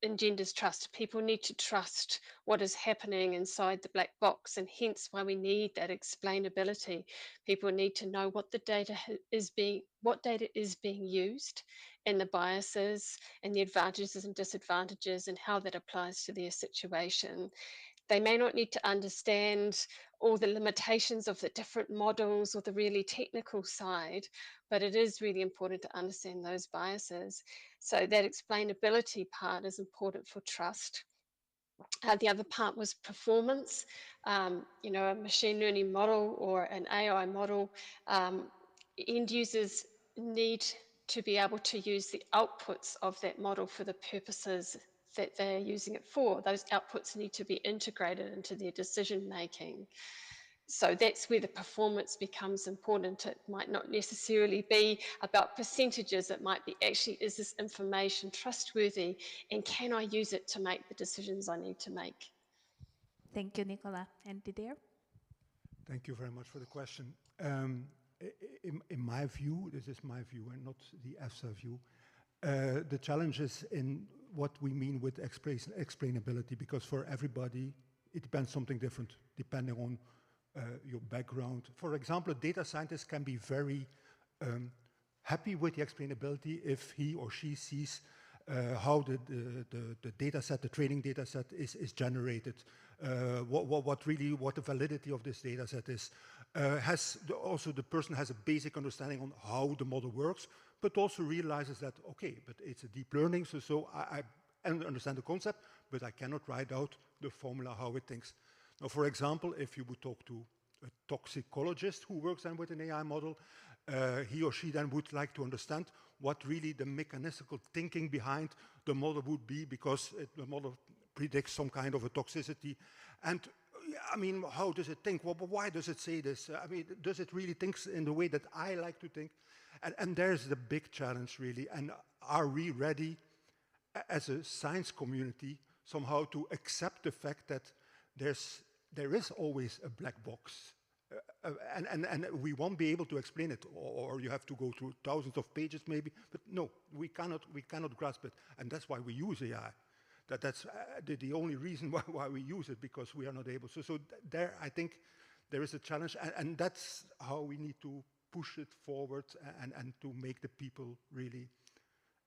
engenders trust. People need to trust what is happening inside the black box, and hence why we need that explainability. People need to know what the data is being used, and the biases and the advantages and disadvantages, and how that applies to their situation. They may not need to understand all the limitations of the different models or the really technical side, but it is really important to understand those biases. So that explainability part is important for trust. The other part was performance. You know, a machine learning model or an AI model, end users need to be able to use the outputs of that model for the purposes that they're using it for. Those outputs need to be integrated into their decision making. So that's where the performance becomes important. It might not necessarily be about percentages. It might be actually, is this information trustworthy, and can I use it to make the decisions I need to make? Thank you, Nicola. And Didier? Thank you very much for the question. In my view, this is my view and not the EFSA view, the challenge is in what we mean with explainability, because for everybody, it depends something different, depending on your background. For example, a data scientist can be very happy with the explainability if he or she sees how the data set, the training data set is generated, what the validity of this data set is. Also the person has a basic understanding on how the model works, but also realizes that, okay, but it's a deep learning, so I understand the concept, but I cannot write out the formula how it thinks. Now, for example, if you would talk to a toxicologist who works then with an AI model, he or she then would like to understand what really the mechanical thinking behind the model would be, because the model predicts some kind of a toxicity. And I mean, how does it think? Well, why does it say this? I mean, does it really think in the way that I like to think? And there's the big challenge, really. And are we ready as a science community, somehow to accept the fact that there is always a black box. And we won't be able to explain it, or you have to go through thousands of pages maybe, but no, we cannot grasp it, and that's why we use AI. That's the only reason why we use it, because we are not able. So there, I think, there is a challenge, and that's how we need to push it forward and to make the people really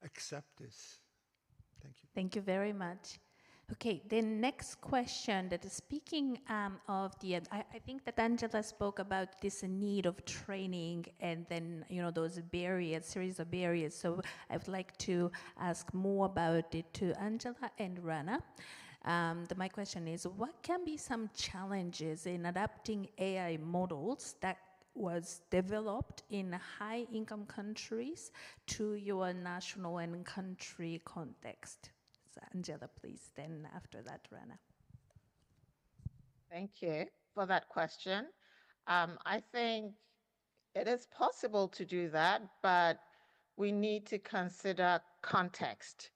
accept this. Thank you. Thank you very much. Okay, the next question that is speaking of the, I think that Angela spoke about this need of training and then, those barriers, series of barriers. So I would like to ask more about it to Angela and Rana. My question is, what can be some challenges in adapting AI models that was developed in high-income countries to your national and country context? So Angela, please, then after that, Rana. Thank you for that question. I think it is possible to do that, but we need to consider context,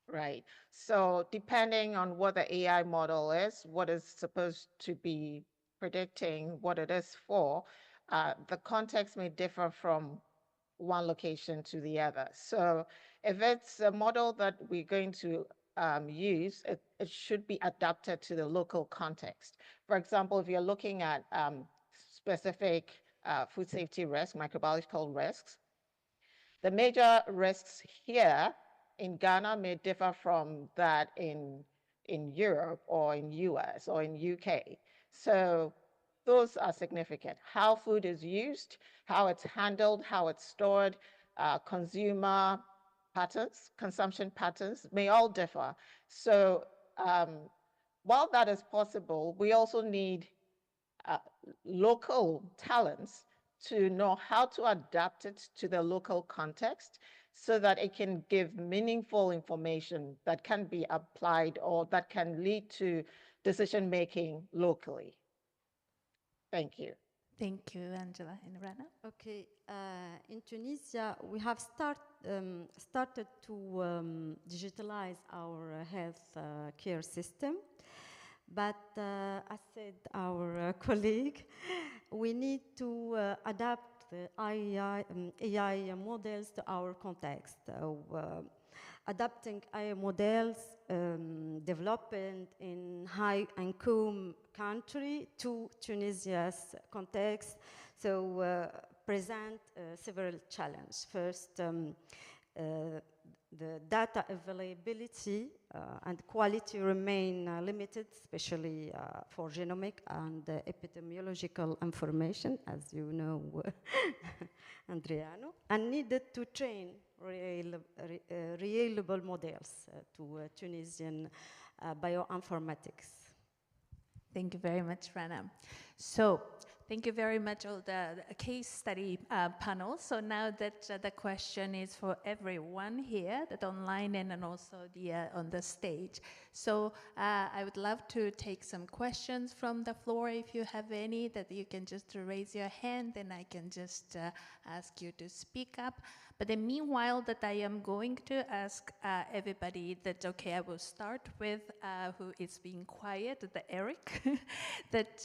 right? So depending on what the AI model is, what is supposed to be predicting, what it is for, the context may differ from one location to the other. So if it's a model that we're going to use, it should be adapted to the local context. For example, if you're looking at specific food safety risks, microbiological risks, the major risks here in Ghana may differ from that in Europe or in US or in UK. So those are significant. How food is used, how it's handled, how it's stored, consumer patterns, consumption patterns may all differ. So while that is possible, we also need local talents to know how to adapt it to the local context so that it can give meaningful information that can be applied or that can lead to decision-making locally. Thank you. Thank you, Angela and Rana. Okay, in Tunisia, we have started to digitalize our health care system. But as said our colleague, we need to adapt the AI models to our context. Adapting AI models developed in high-income country to Tunisia's context, so present several challenges. First, the data availability and quality remain limited, especially for genomic and epidemiological information, as you know, Andriano, and needed to train reliable models to Tunisian bioinformatics. Thank you very much, Rana. So, thank you very much, all the case study panel. So now that the question is for everyone here, that online and also on the stage. So I would love to take some questions from the floor if you have any, that you can just raise your hand and I can just ask you to speak up. But then meanwhile that I am going to ask everybody that, okay, I will start with who is being quiet, the Eric, that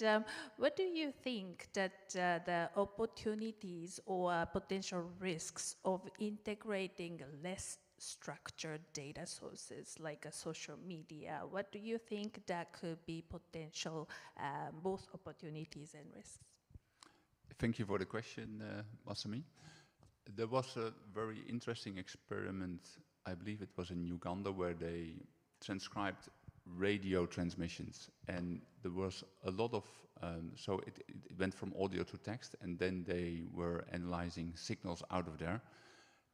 what do you think that the opportunities or potential risks of integrating less structured data sources like social media, what do you think that could be potential both opportunities and risks? Thank you for the question, Masami. There was a very interesting experiment, I believe it was in Uganda, where they transcribed radio transmissions, and there was a lot of, so it went from audio to text, and then they were analyzing signals out of there,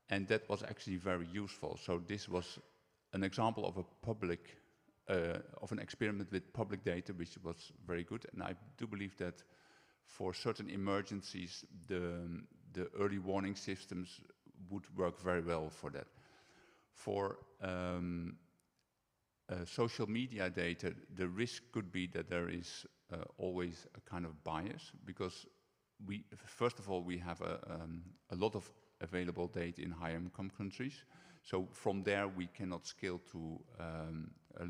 and that was actually very useful. So this was an example of a public, of an experiment with public data, which was very good, and I do believe that for certain emergencies, the early warning systems would work very well for that. For social media data, the risk could be that there is always a kind of bias, because first of all, we have a lot of available data in higher income countries. So from there, we cannot scale to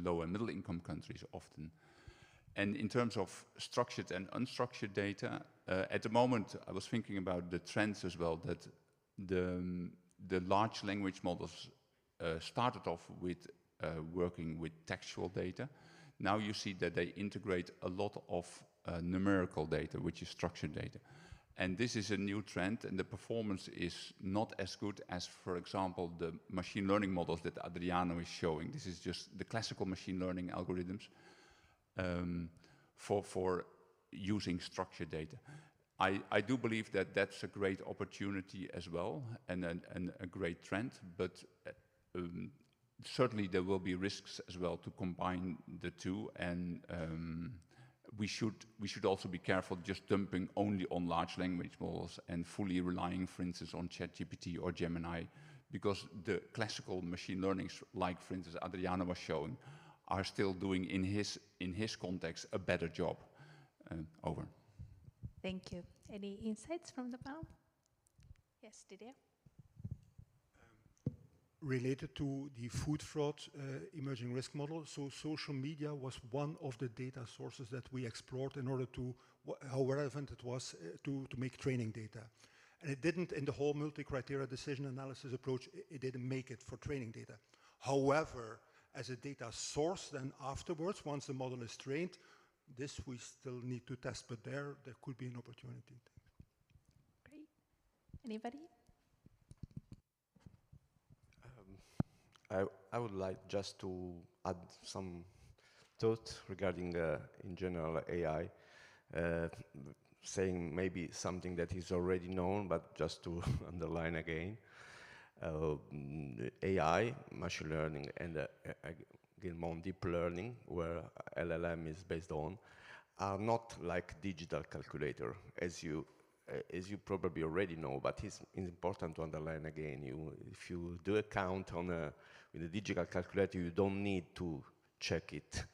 low and middle income countries often. And in terms of structured and unstructured data, at the moment, I was thinking about the trends as well, that the large language models started off with working with textual data. Now you see that they integrate a lot of numerical data, which is structured data. And this is a new trend, and the performance is not as good as, for example, the machine learning models that Adriano is showing. This is just the classical machine learning algorithms for using structured data. I do believe that that's a great opportunity as well, and a great trend, but certainly there will be risks as well to combine the two, and we should also be careful just dumping only on large language models and fully relying, for instance, on ChatGPT or Gemini, because the classical machine learnings, like for instance Adriano was showing, are still doing in his context a better job. Over. Thank you. Any insights from the panel? Yes, Didier? Related to the food fraud emerging risk model, so social media was one of the data sources that we explored in order to, how relevant it was to make training data. And it didn't, in the whole multi-criteria decision analysis approach, it didn't make it for training data. However, as a data source, then afterwards, once the model is trained, this we still need to test, but there could be an opportunity. Great. Anybody? I would like just to add some thought regarding, in general, AI, saying maybe something that is already known, but just to underline again. AI, machine learning, and again, more deep learning, where LLM is based on, are not like digital calculator, as you probably already know, but it's important to underline again. If you do a count with a digital calculator, you don't need to check it.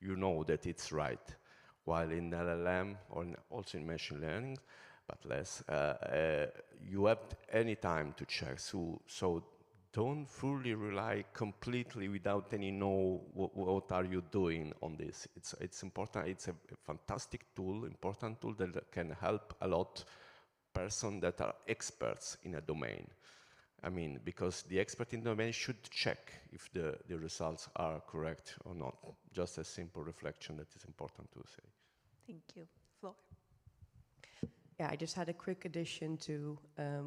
You know that it's right. While in LLM, or also in machine learning, but less, you have any time to check. So don't fully rely completely without any know what are you doing on this. It's important. It's a fantastic tool, important tool that can help a lot person that are experts in a domain. I mean, because the expert in the domain should check if the results are correct or not. Just a simple reflection that is important to say. Thank you. Floor. Yeah, I just had a quick addition to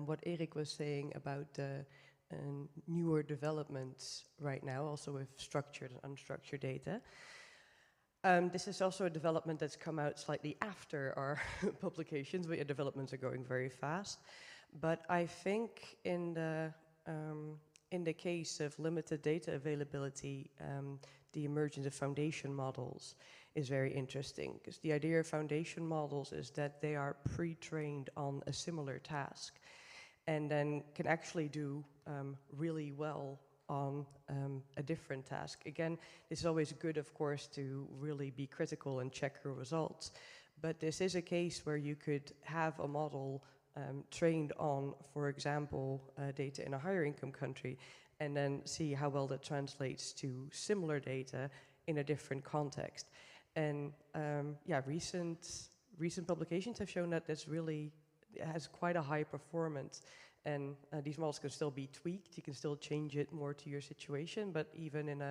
what Erik was saying about newer developments right now, also with structured and unstructured data. This is also a development that's come out slightly after our publications, but developments are going very fast. But I think in the case of limited data availability, the emergence of foundation models is very interesting, because the idea of foundation models is that they are pre-trained on a similar task and then can actually do really well on a different task. Again, it's always good, of course, to really be critical and check your results. But this is a case where you could have a model trained on, for example, data in a higher income country, and then see how well that translates to similar data in a different context. And yeah, recent publications have shown that this really has quite a high performance. And these models can still be tweaked. You can still change it more to your situation, but even in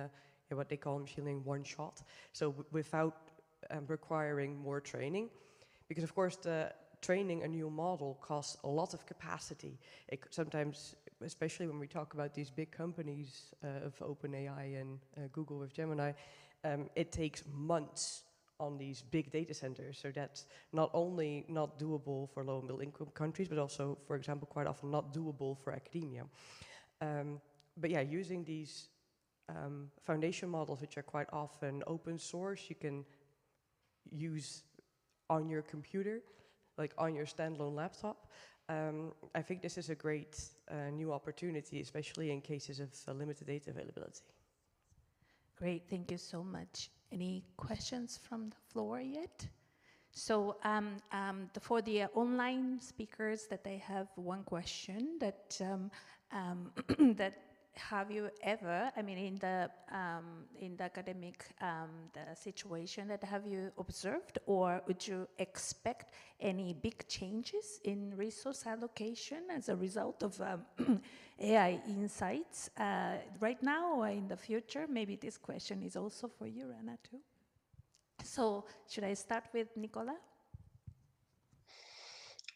what they call machine learning one shot. So without requiring more training, because of course training a new model costs a lot of capacity. Sometimes, especially when we talk about these big companies of OpenAI and Google with Gemini, it takes months on these big data centers. So that's not only not doable for low and middle income countries, but also, for example, quite often not doable for academia. But yeah, using these foundation models, which are quite often open source, you can use on your computer, like on your standalone laptop. I think this is a great new opportunity, especially in cases of limited data availability. Great, thank you so much. Any questions from the floor yet? So for the online speakers, that I have one question that that have you ever, I mean, in the academic the situation, that have you observed, or would you expect any big changes in resource allocation as a result of AI insights right now or in the future? Maybe this question is also for you, Rana, too. So should I start with Nicola?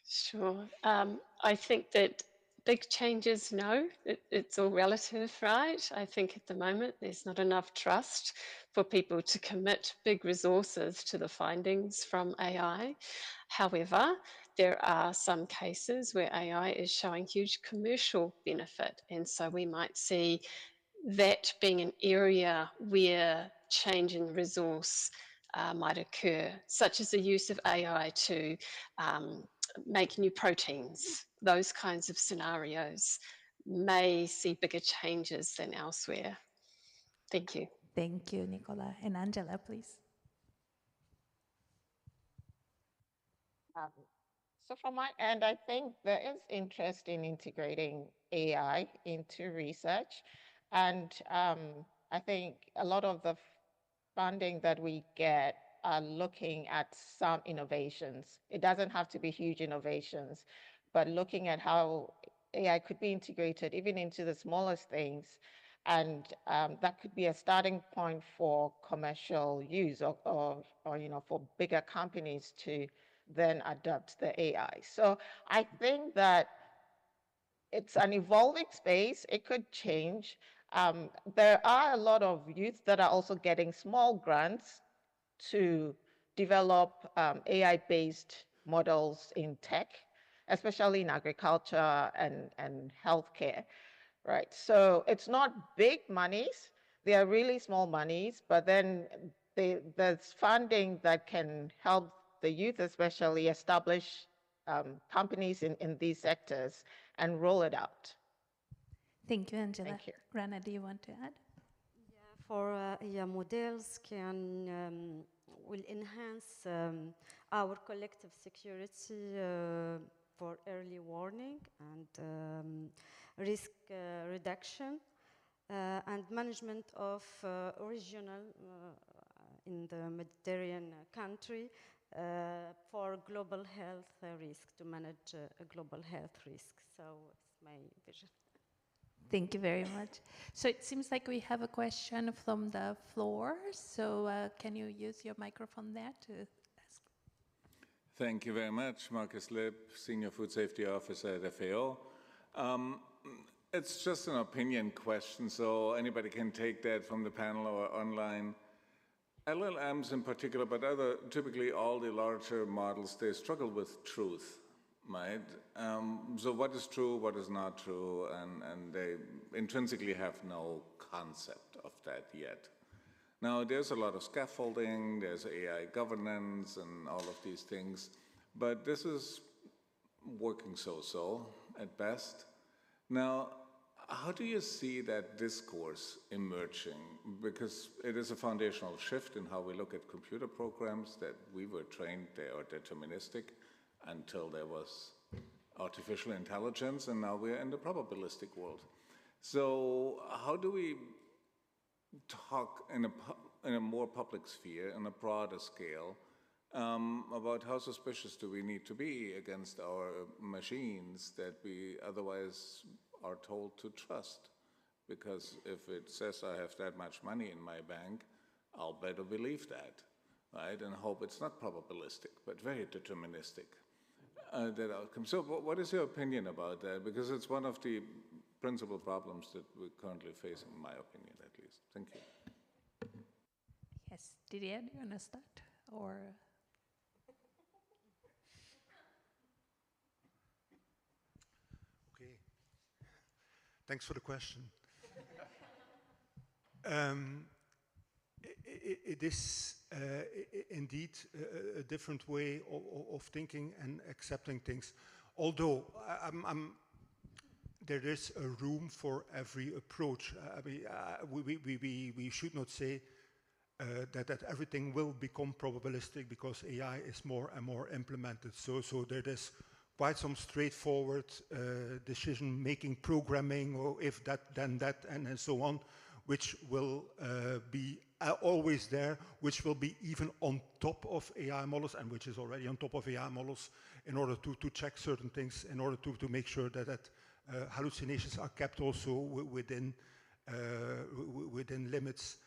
Sure. I think that big changes, no, it's all relative, right? I think at the moment there's not enough trust for people to commit big resources to the findings from AI. However, there are some cases where AI is showing huge commercial benefit, and so we might see that being an area where change in resource might occur, such as the use of AI to make new proteins. Those kinds of scenarios may see bigger changes than elsewhere. Thank you. Thank you, Nicola. And Angela, please. So from my end, I think there is interest in integrating AI into research. And I think a lot of the funding that we get are looking at some innovations. It doesn't have to be huge innovations, but looking at how AI could be integrated even into the smallest things. And that could be a starting point for commercial use or for bigger companies to then adopt the AI. So I think that it's an evolving space. It could change. There are a lot of youth that are also getting small grants to develop AI-based models in tech, especially in agriculture and healthcare, right? So it's not big monies. They are really small monies, but then there's funding that can help the youth especially establish companies in these sectors and roll it out. Thank you, Angela. Thank you. Rana, do you want to add? Yeah, for AI models will enhance our collective security for early warning and risk reduction and management of regional in the Mediterranean country for global health risk, to manage a global health risk. So it's my vision. Thank you very much. So it seems like we have a question from the floor. So can you use your microphone there to ask? Thank you very much. Marcus Lipp, Senior Food Safety Officer at FAO. It's just an opinion question, so anybody can take that from the panel or online. LLMs in particular, but typically all the larger models, they struggle with truth, right? So what is true, what is not true, and they intrinsically have no concept of that yet. Now, there's a lot of scaffolding, there's AI governance and all of these things, but this is working so-so at best. Now, how do you see that discourse emerging? Because it is a foundational shift in how we look at computer programs, that we were trained they are deterministic until there was artificial intelligence, and now we're in the probabilistic world. So how do we talk in a more public sphere, on a broader scale, about how suspicious do we need to be against our machines that we otherwise are told to trust? Because if it says I have that much money in my bank, I'll better believe that, right? And hope it's not probabilistic, but very deterministic, that outcome. So what is your opinion about that? Because it's one of the principal problems that we're currently facing, in my opinion, at least. Thank you. Yes, Didier, do you want to start? Or Okay. Thanks for the question. It is indeed a different way of thinking and accepting things. Although there is a room for every approach. I mean, we should not say that everything will become probabilistic because AI is more and more implemented. So there is quite some straightforward decision-making programming, or if that, then that, and so on, which will be always there, which will be even on top of AI models, and which is already on top of AI models, in order to check certain things, in order to make sure that hallucinations are kept also within limits.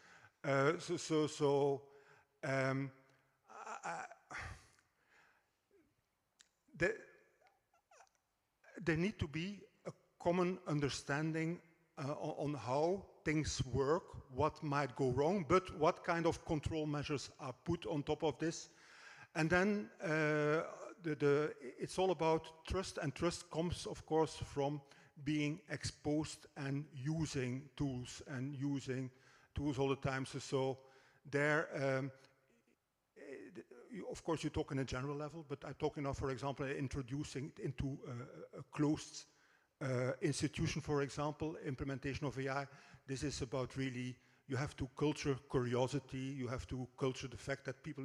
There need to be a common understanding on how things work, what might go wrong, but what kind of control measures are put on top of this. And then it's all about trust, and trust comes, of course, from being exposed and using tools all the time. So there, of course, you talk on a general level, but I'm talking now, for example, introducing into a closed institution, for example, implementation of AI. This is about really, you have to culture curiosity, you have to culture the fact that people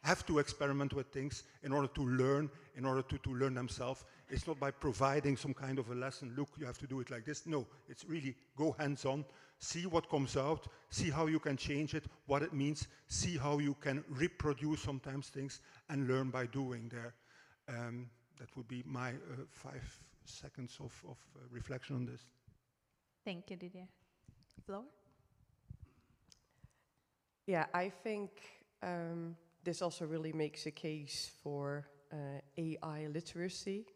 have to experiment with things in order to learn, in order to learn themselves. It's not by providing some kind of a lesson, look, you have to do it like this. No, it's really go hands-on, see what comes out, see how you can change it, what it means, see how you can reproduce sometimes things, and learn by doing there. That would be my 5 seconds of reflection on this. Thank you, Didier. Floor? Yeah, I think this also really makes a case for AI literacy,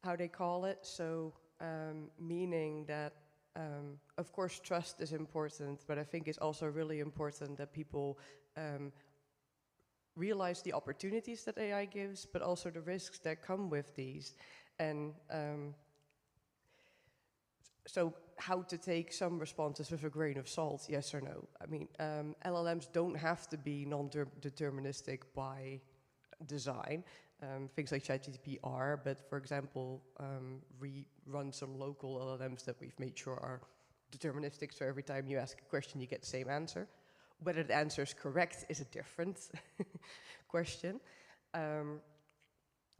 how they call it. So meaning that, of course, trust is important, but I think it's also really important that people realize the opportunities that AI gives, but also the risks that come with these. And so how to take some responses with a grain of salt, yes or no? I mean, LLMs don't have to be non-deterministic by design. Things like ChatGPT are, but for example, we run some local LLMs that we've made sure are deterministic, so every time you ask a question, you get the same answer. Whether the answer is correct is a different question.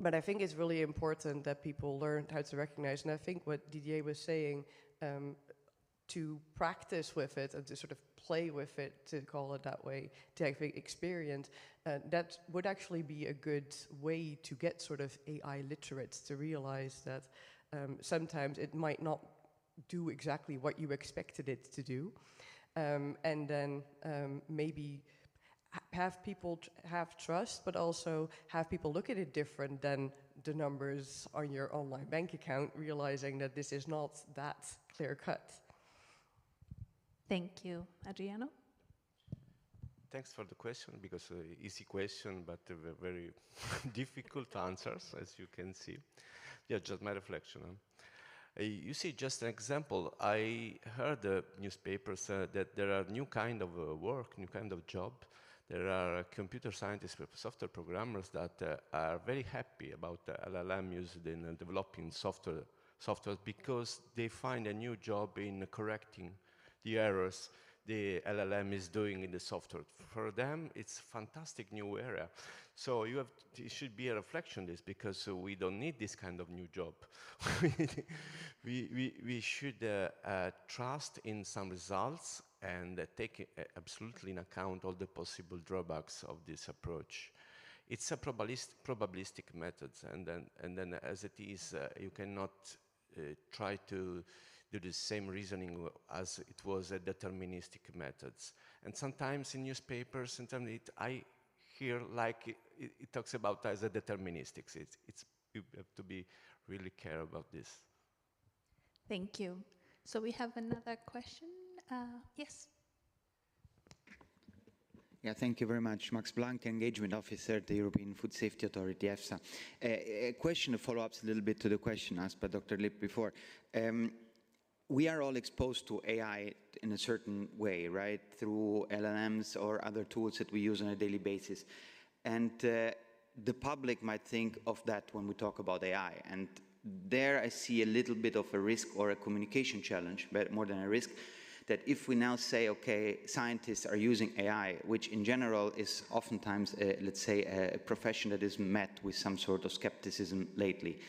But I think it's really important that people learn how to recognize, and I think what Didier was saying, to practice with it and to sort of play with it, to call it that way, to have experience, that would actually be a good way to get sort of AI literate, to realize that sometimes it might not do exactly what you expected it to do, and then maybe have people have trust, but also have people look at it different than the numbers on your online bank account, realizing that this is not that clear cut. Thank you. Adriano? Thanks for the question, because easy question, but very difficult answers, as you can see. Yeah, just my reflection. You see, just an example, I heard newspapers that there are new kind of work, new kind of job. There are computer scientists, software programmers that are very happy about LLM used in developing software because they find a new job in correcting the errors the LLM is doing in the software. For them, it's a fantastic new area. So it should be a reflection on this, because we don't need this kind of new job. we should trust in some results and take absolutely in account all the possible drawbacks of this approach. It's a probabilistic method, and then as it is, you cannot try to do the same reasoning as it was a deterministic methods. And sometimes in newspapers, I hear like it talks about as a deterministic. You have to be really care about this. Thank you. So we have another question. Yes. Yeah, thank you very much. Max Blank, Engagement Officer at the European Food Safety Authority, EFSA. A question that follow-ups a little bit to the question asked by Dr. Lipp before. We are all exposed to AI in a certain way, right? Through LLMs or other tools that we use on a daily basis. And the public might think of that when we talk about AI. And there I see a little bit of a risk or a communication challenge, but more than a risk, that if we now say, okay, scientists are using AI, which in general is oftentimes, let's say, a profession that is met with some sort of skepticism lately,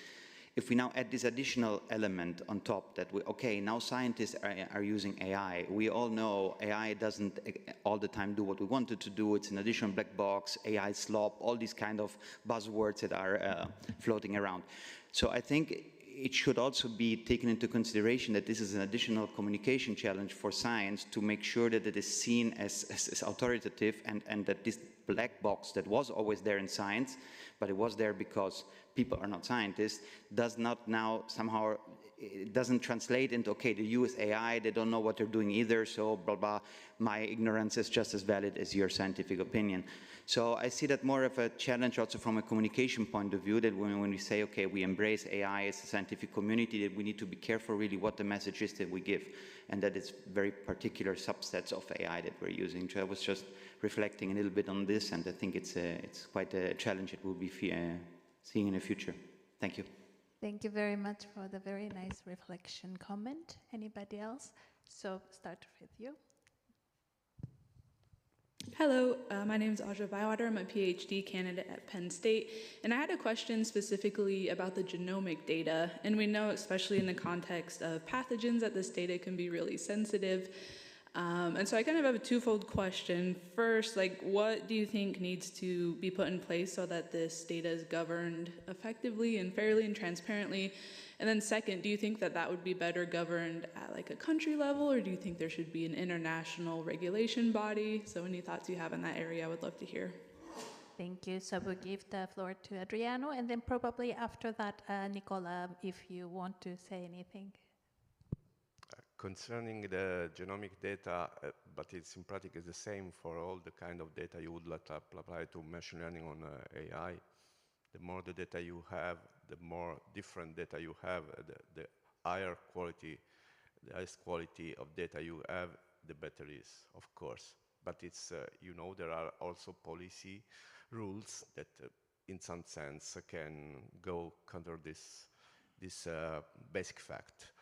if we now add this additional element on top that okay, now scientists are using AI. We all know AI doesn't all the time do what we want it to do. It's an additional black box, AI slop, all these kind of buzzwords that are floating around. So I think it should also be taken into consideration that this is an additional communication challenge for science to make sure that it is seen as authoritative and that this black box that was always there in science, but it was there because people are not scientists, does not now somehow, it doesn't translate into, okay, they use AI, they don't know what they're doing either, so blah, blah, my ignorance is just as valid as your scientific opinion. So I see that more of a challenge also from a communication point of view, that when we say, okay, we embrace AI as a scientific community, that we need to be careful really what the message is that we give, and that it's very particular subsets of AI that we're using. So I was just reflecting a little bit on this, and I think it's quite a challenge it will be seeing in the future. Thank you. Thank you very much for the very nice reflection comment. Anybody else? So start with you. Hello, my name is Audra Bywater. I'm a PhD candidate at Penn State, and I had a question specifically about the genomic data. And we know, especially in the context of pathogens, that this data can be really sensitive. And so I kind of have a twofold question. First, like, what do you think needs to be put in place so that this data is governed effectively and fairly and transparently? And then second, do you think that that would be better governed at like a country level, or do you think there should be an international regulation body? So any thoughts you have in that area, I would love to hear. Thank you. So we'll give the floor to Adriano, and then probably after that, Nicola, if you want to say anything. Concerning the genomic data, but it's in practice the same for all the kind of data you would like to apply to machine learning on AI. The more the data you have, the more different data you have, the higher quality, the highest quality of data you have, the better it is, of course. But it's, you know, there are also policy rules that in some sense can go counter this basic fact.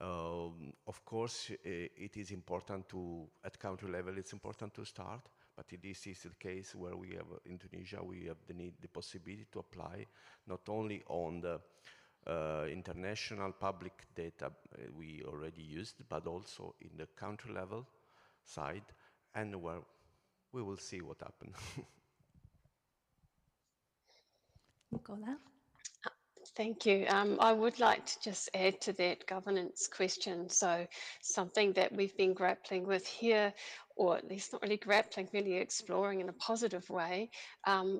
Of course, it is important to, at country level, it's important to start, but this is the case where we have, in Tunisia, we have the possibility to apply not only on the international public data we already used, but also in the country level side, and where we will see what happens. Nicola? Thank you. I would like to just add to that governance question. So something that we've been grappling with here, or at least not really grappling, really exploring in a positive way,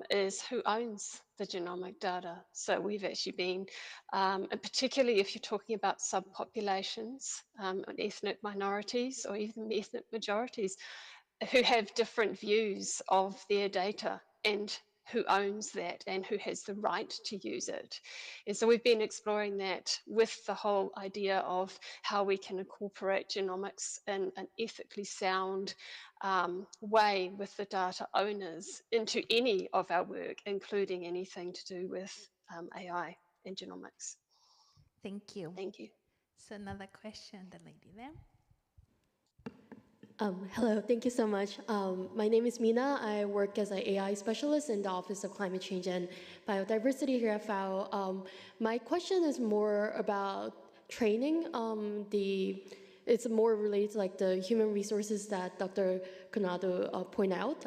is who owns the genomic data. So we've actually been, and particularly if you're talking about subpopulations, ethnic minorities, or even ethnic majorities, who have different views of their data and who owns that and who has the right to use it. And so we've been exploring that with the whole idea of how we can incorporate genomics in an ethically sound way with the data owners into any of our work, including anything to do with AI and genomics. Thank you. Thank you. So another question, the lady there. Hello, thank you so much. My name is Mina. I work as an AI specialist in the Office of Climate Change and Biodiversity here at FAO. My question is more about training. It's more related to like the human resources that Dr. Conado pointed out.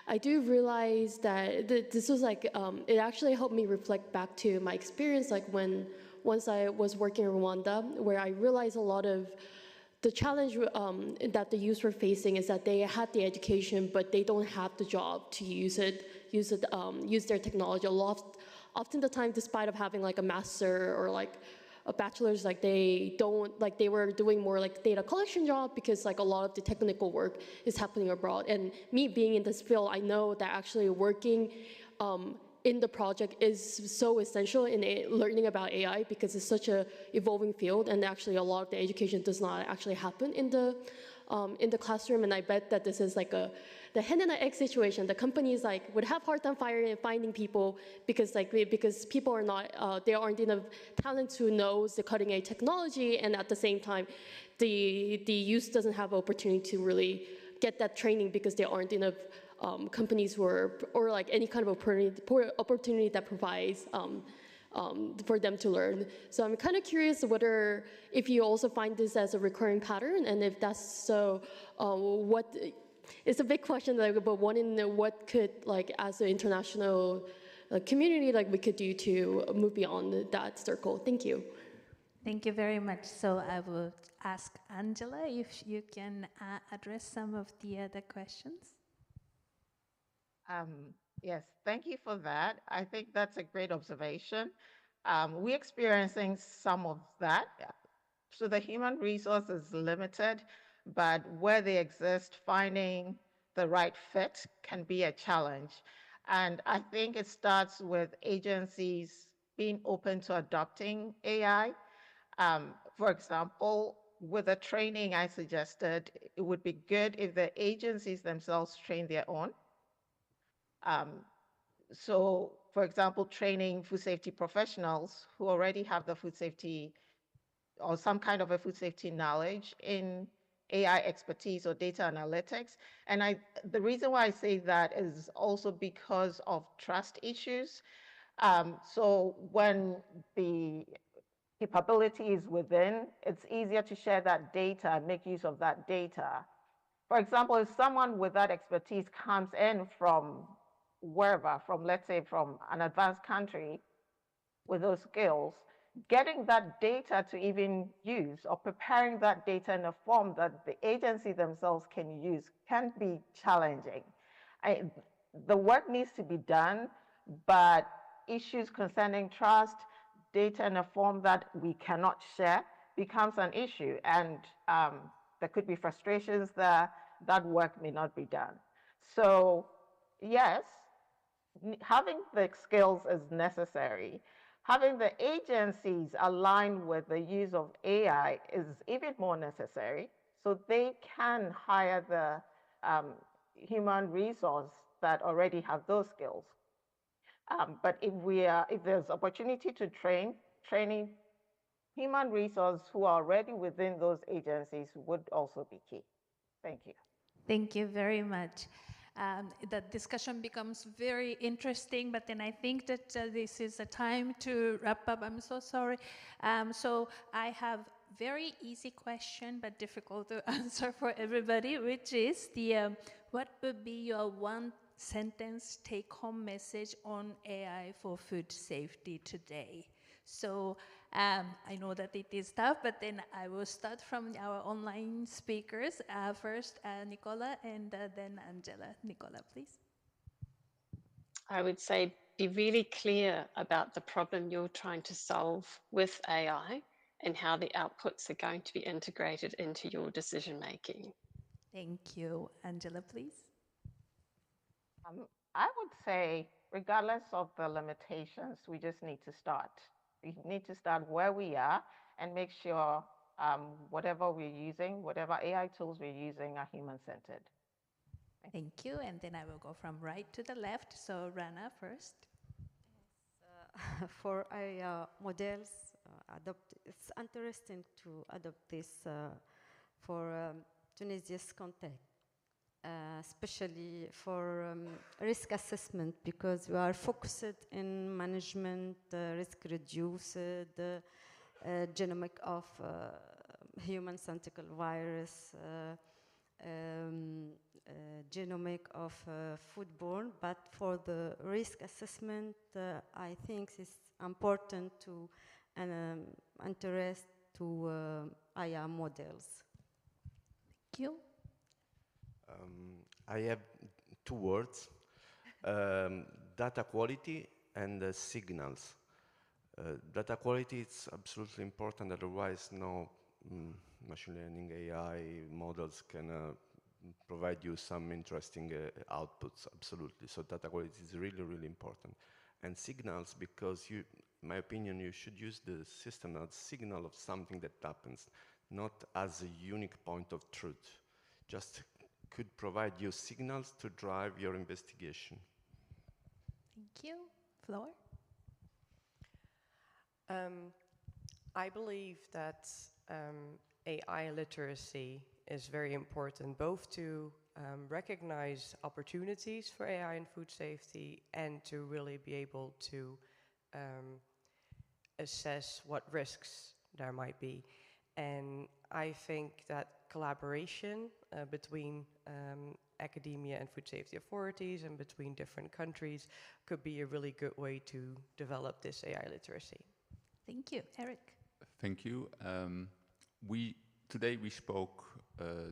I do realize that this was like, it actually helped me reflect back to my experience, like once I was working in Rwanda, where I realized a lot of the challenge that the youth were facing is that they had the education, but they don't have the job to use their technology. Often the time, despite of having like a master or like a bachelor's, like they were doing more like data collection job because like a lot of the technical work is happening abroad. And me being in this field, I know that actually working in the project is so essential in learning about AI because it's such a evolving field, and actually a lot of the education does not actually happen in the in the classroom, and I bet that this is like the hen and egg situation. The companies like would have hard time finding people because people are not there aren't enough talent who knows the cutting edge technology, and at the same time, the youth doesn't have opportunity to really get that training because there aren't enough companies or like any kind of opportunity that provides for them to learn. So I'm kind of curious whether if you also find this as a recurring pattern, and if that's so, what, it's a big question, like, but what could, like, as an international community, like, we could do to move beyond that circle. Thank you. Thank you very much. So I will ask Angela if you can address some of the other questions. Yes, thank you for that. I think that's a great observation. We're experiencing some of that. So the human resource is limited, but where they exist, finding the right fit can be a challenge. And I think it starts with agencies being open to adopting AI. For example, with the training I suggested, it would be good if the agencies themselves train their own. So, for example, training food safety professionals who already have the food safety or some kind of a food safety knowledge in AI expertise or data analytics. And the reason why I say that is also because of trust issues. So when the capability is within, it's easier to share that data and make use of that data. For example, if someone with that expertise comes in from wherever, let's say from an advanced country with those skills, getting that data to even use or preparing that data in a form that the agency themselves can use can be challenging. The work needs to be done, but issues concerning trust, data in a form that we cannot share becomes an issue, and there could be frustrations that work may not be done. So yes, having the skills is necessary. Having the agencies aligned with the use of AI is even more necessary, so they can hire the human resource that already have those skills. But if there's opportunity to training human resource who are already within those agencies would also be key. Thank you. Thank you very much. The discussion becomes very interesting, but then I think that this is a time to wrap up. I'm so sorry. So I have very easy question, but difficult to answer for everybody, which is what would be your one sentence take-home message on AI for food safety today? So I know that it is tough, but then I will start from our online speakers. First, Nicola, and then Angela. Nicola, please. I would say be really clear about the problem you're trying to solve with AI and how the outputs are going to be integrated into your decision making. Thank you. Angela, please. I would say, regardless of the limitations, we just need to start. We need to start where we are and make sure whatever we're using, whatever AI tools we're using are human-centered. Thank you. And then I will go from right to the left. So Rana first. For AI models, it's interesting to adopt this for Tunisia's context. Especially for risk assessment, because we are focused in management, risk reduced, genomic of human syncytial virus, genomic of foodborne, but for the risk assessment, I think it's important to interest to AI models. Thank you. I have two words, data quality and signals. Data quality is absolutely important, otherwise no machine learning AI models can provide you some interesting outputs, absolutely. So data quality is really, really important. And signals, because in my opinion, you should use the system as a signal of something that happens, not as a unique point of truth. just could provide you signals to drive your investigation. Thank you. Floor? I believe that AI literacy is very important, both to recognize opportunities for AI in food safety and to really be able to assess what risks there might be. And I think that collaboration between academia and food safety authorities and between different countries could be a really good way to develop this AI literacy. Thank you. Eric? Thank you. Today we spoke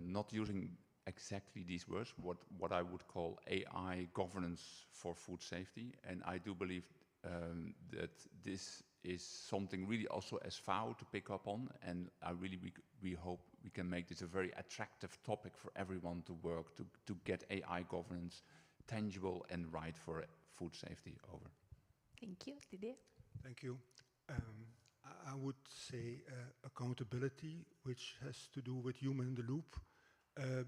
not using exactly these words, what I would call AI governance for food safety, and I do believe that this is something really also as FAO to pick up on, and we hope we can make this a very attractive topic for everyone to work to get AI governance tangible and right for food safety. Over. Thank you. Didier? Thank you. I would say accountability, which has to do with human in the loop.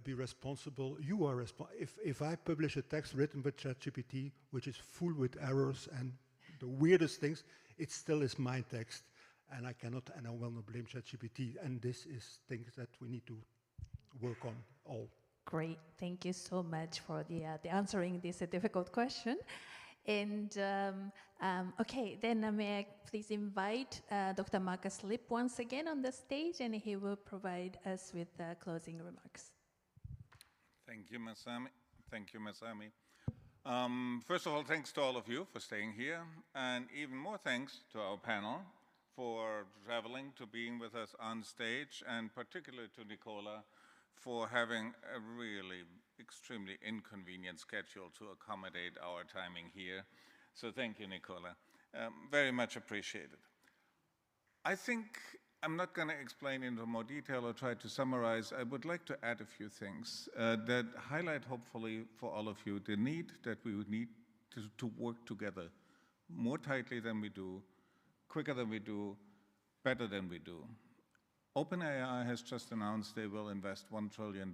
Be responsible. You are responsible. If I publish a text written with ChatGPT, which is full with errors and the weirdest things, it still is my text, and I will not blame ChatGPT. And this is things that we need to work on all. Great. Thank you so much for the answering this difficult question. And okay, then may I please invite Dr. Marcus Lipp once again on the stage, and he will provide us with closing remarks. Thank you, Masami. Thank you, Masami. First of all, thanks to all of you for staying here, and even more thanks to our panel for traveling, to being with us on stage, and particularly to Nicola for having a really extremely inconvenient schedule to accommodate our timing here. So thank you, Nicola. Very much appreciated. I think I'm not going to explain into more detail or try to summarize. I would like to add a few things that highlight, hopefully, for all of you, the need that we would need to work together more tightly than we do, quicker than we do, better than we do. OpenAI has just announced they will invest $1 trillion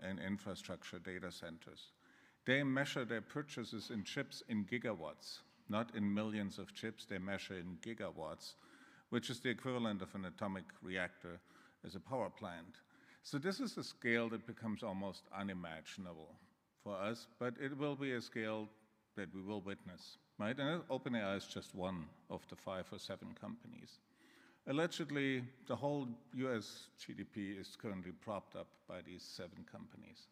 in infrastructure data centers. They measure their purchases in chips in gigawatts, not in millions of chips. They measure in gigawatts, which is the equivalent of an atomic reactor as a power plant. So this is a scale that becomes almost unimaginable for us, but it will be a scale that we will witness, right? And OpenAI is just one of the 5 or 7 companies. Allegedly, the whole US GDP is currently propped up by these 7 companies.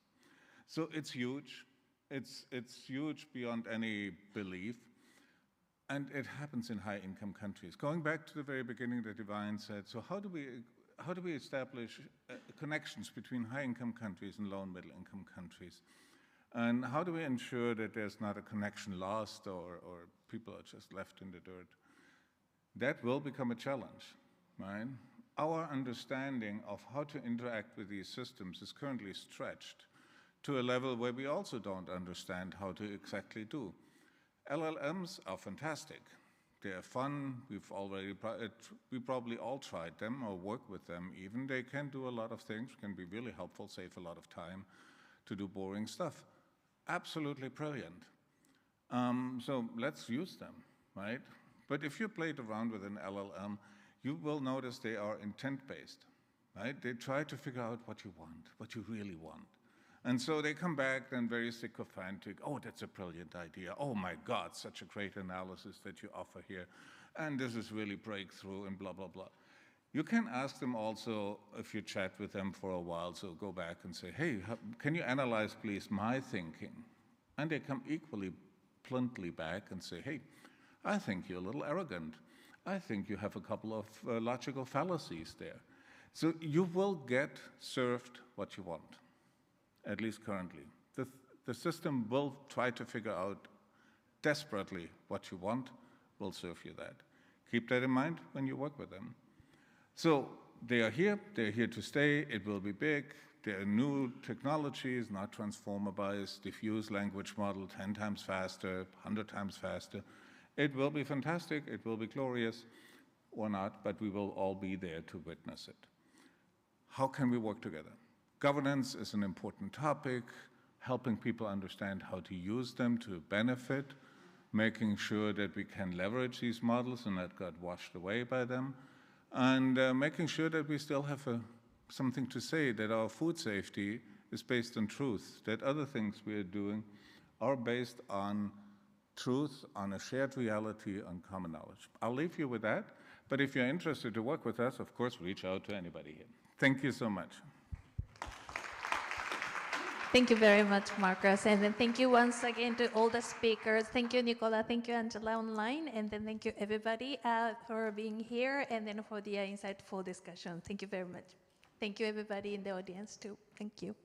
So it's huge. It's huge beyond any belief. And it happens in high-income countries. Going back to the very beginning that Divine said, so how do we establish connections between high-income countries and low- and middle-income countries? And how do we ensure that there's not a connection lost or people are just left in the dirt? That will become a challenge, right? Our understanding of how to interact with these systems is currently stretched to a level where we also don't understand how to exactly do. LLMs are fantastic. They're fun. We probably all tried them or work with them even. They can do a lot of things, can be really helpful, save a lot of time to do boring stuff. Absolutely brilliant. So let's use them, right? But if you played around with an LLM, you will notice they are intent-based, right? They try to figure out what you want, what you really want. And so they come back then very sycophantic. Oh, that's a brilliant idea. Oh my God, such a great analysis that you offer here. And this is really breakthrough and blah, blah, blah. You can ask them also if you chat with them for a while, so go back and say, hey, can you analyze, please, my thinking? And they come equally bluntly back and say, hey, I think you're a little arrogant. I think you have a couple of logical fallacies there. So you will get served what you want, at least currently. The system will try to figure out desperately what you want, will serve you that. Keep that in mind when you work with them. So they're here to stay, it will be big. There are new technologies, not transformer bias, diffuse language model, 10 times faster, 100 times faster. It will be fantastic, it will be glorious, or not, but we will all be there to witness it. How can we work together? governance is an important topic, helping people understand how to use them to benefit, making sure that we can leverage these models and not get washed away by them, and making sure that we still have something to say, that our food safety is based on truth, that other things we are doing are based on truth, on a shared reality, on common knowledge. I'll leave you with that, but if you're interested to work with us, of course, reach out to anybody here. Thank you so much. Thank you very much, Marcus. And then thank you once again to all the speakers. Thank you, Nicola. Thank you, Angela, online. And then thank you, everybody, for being here and then for the insightful discussion. Thank you very much. Thank you, everybody in the audience, too. Thank you.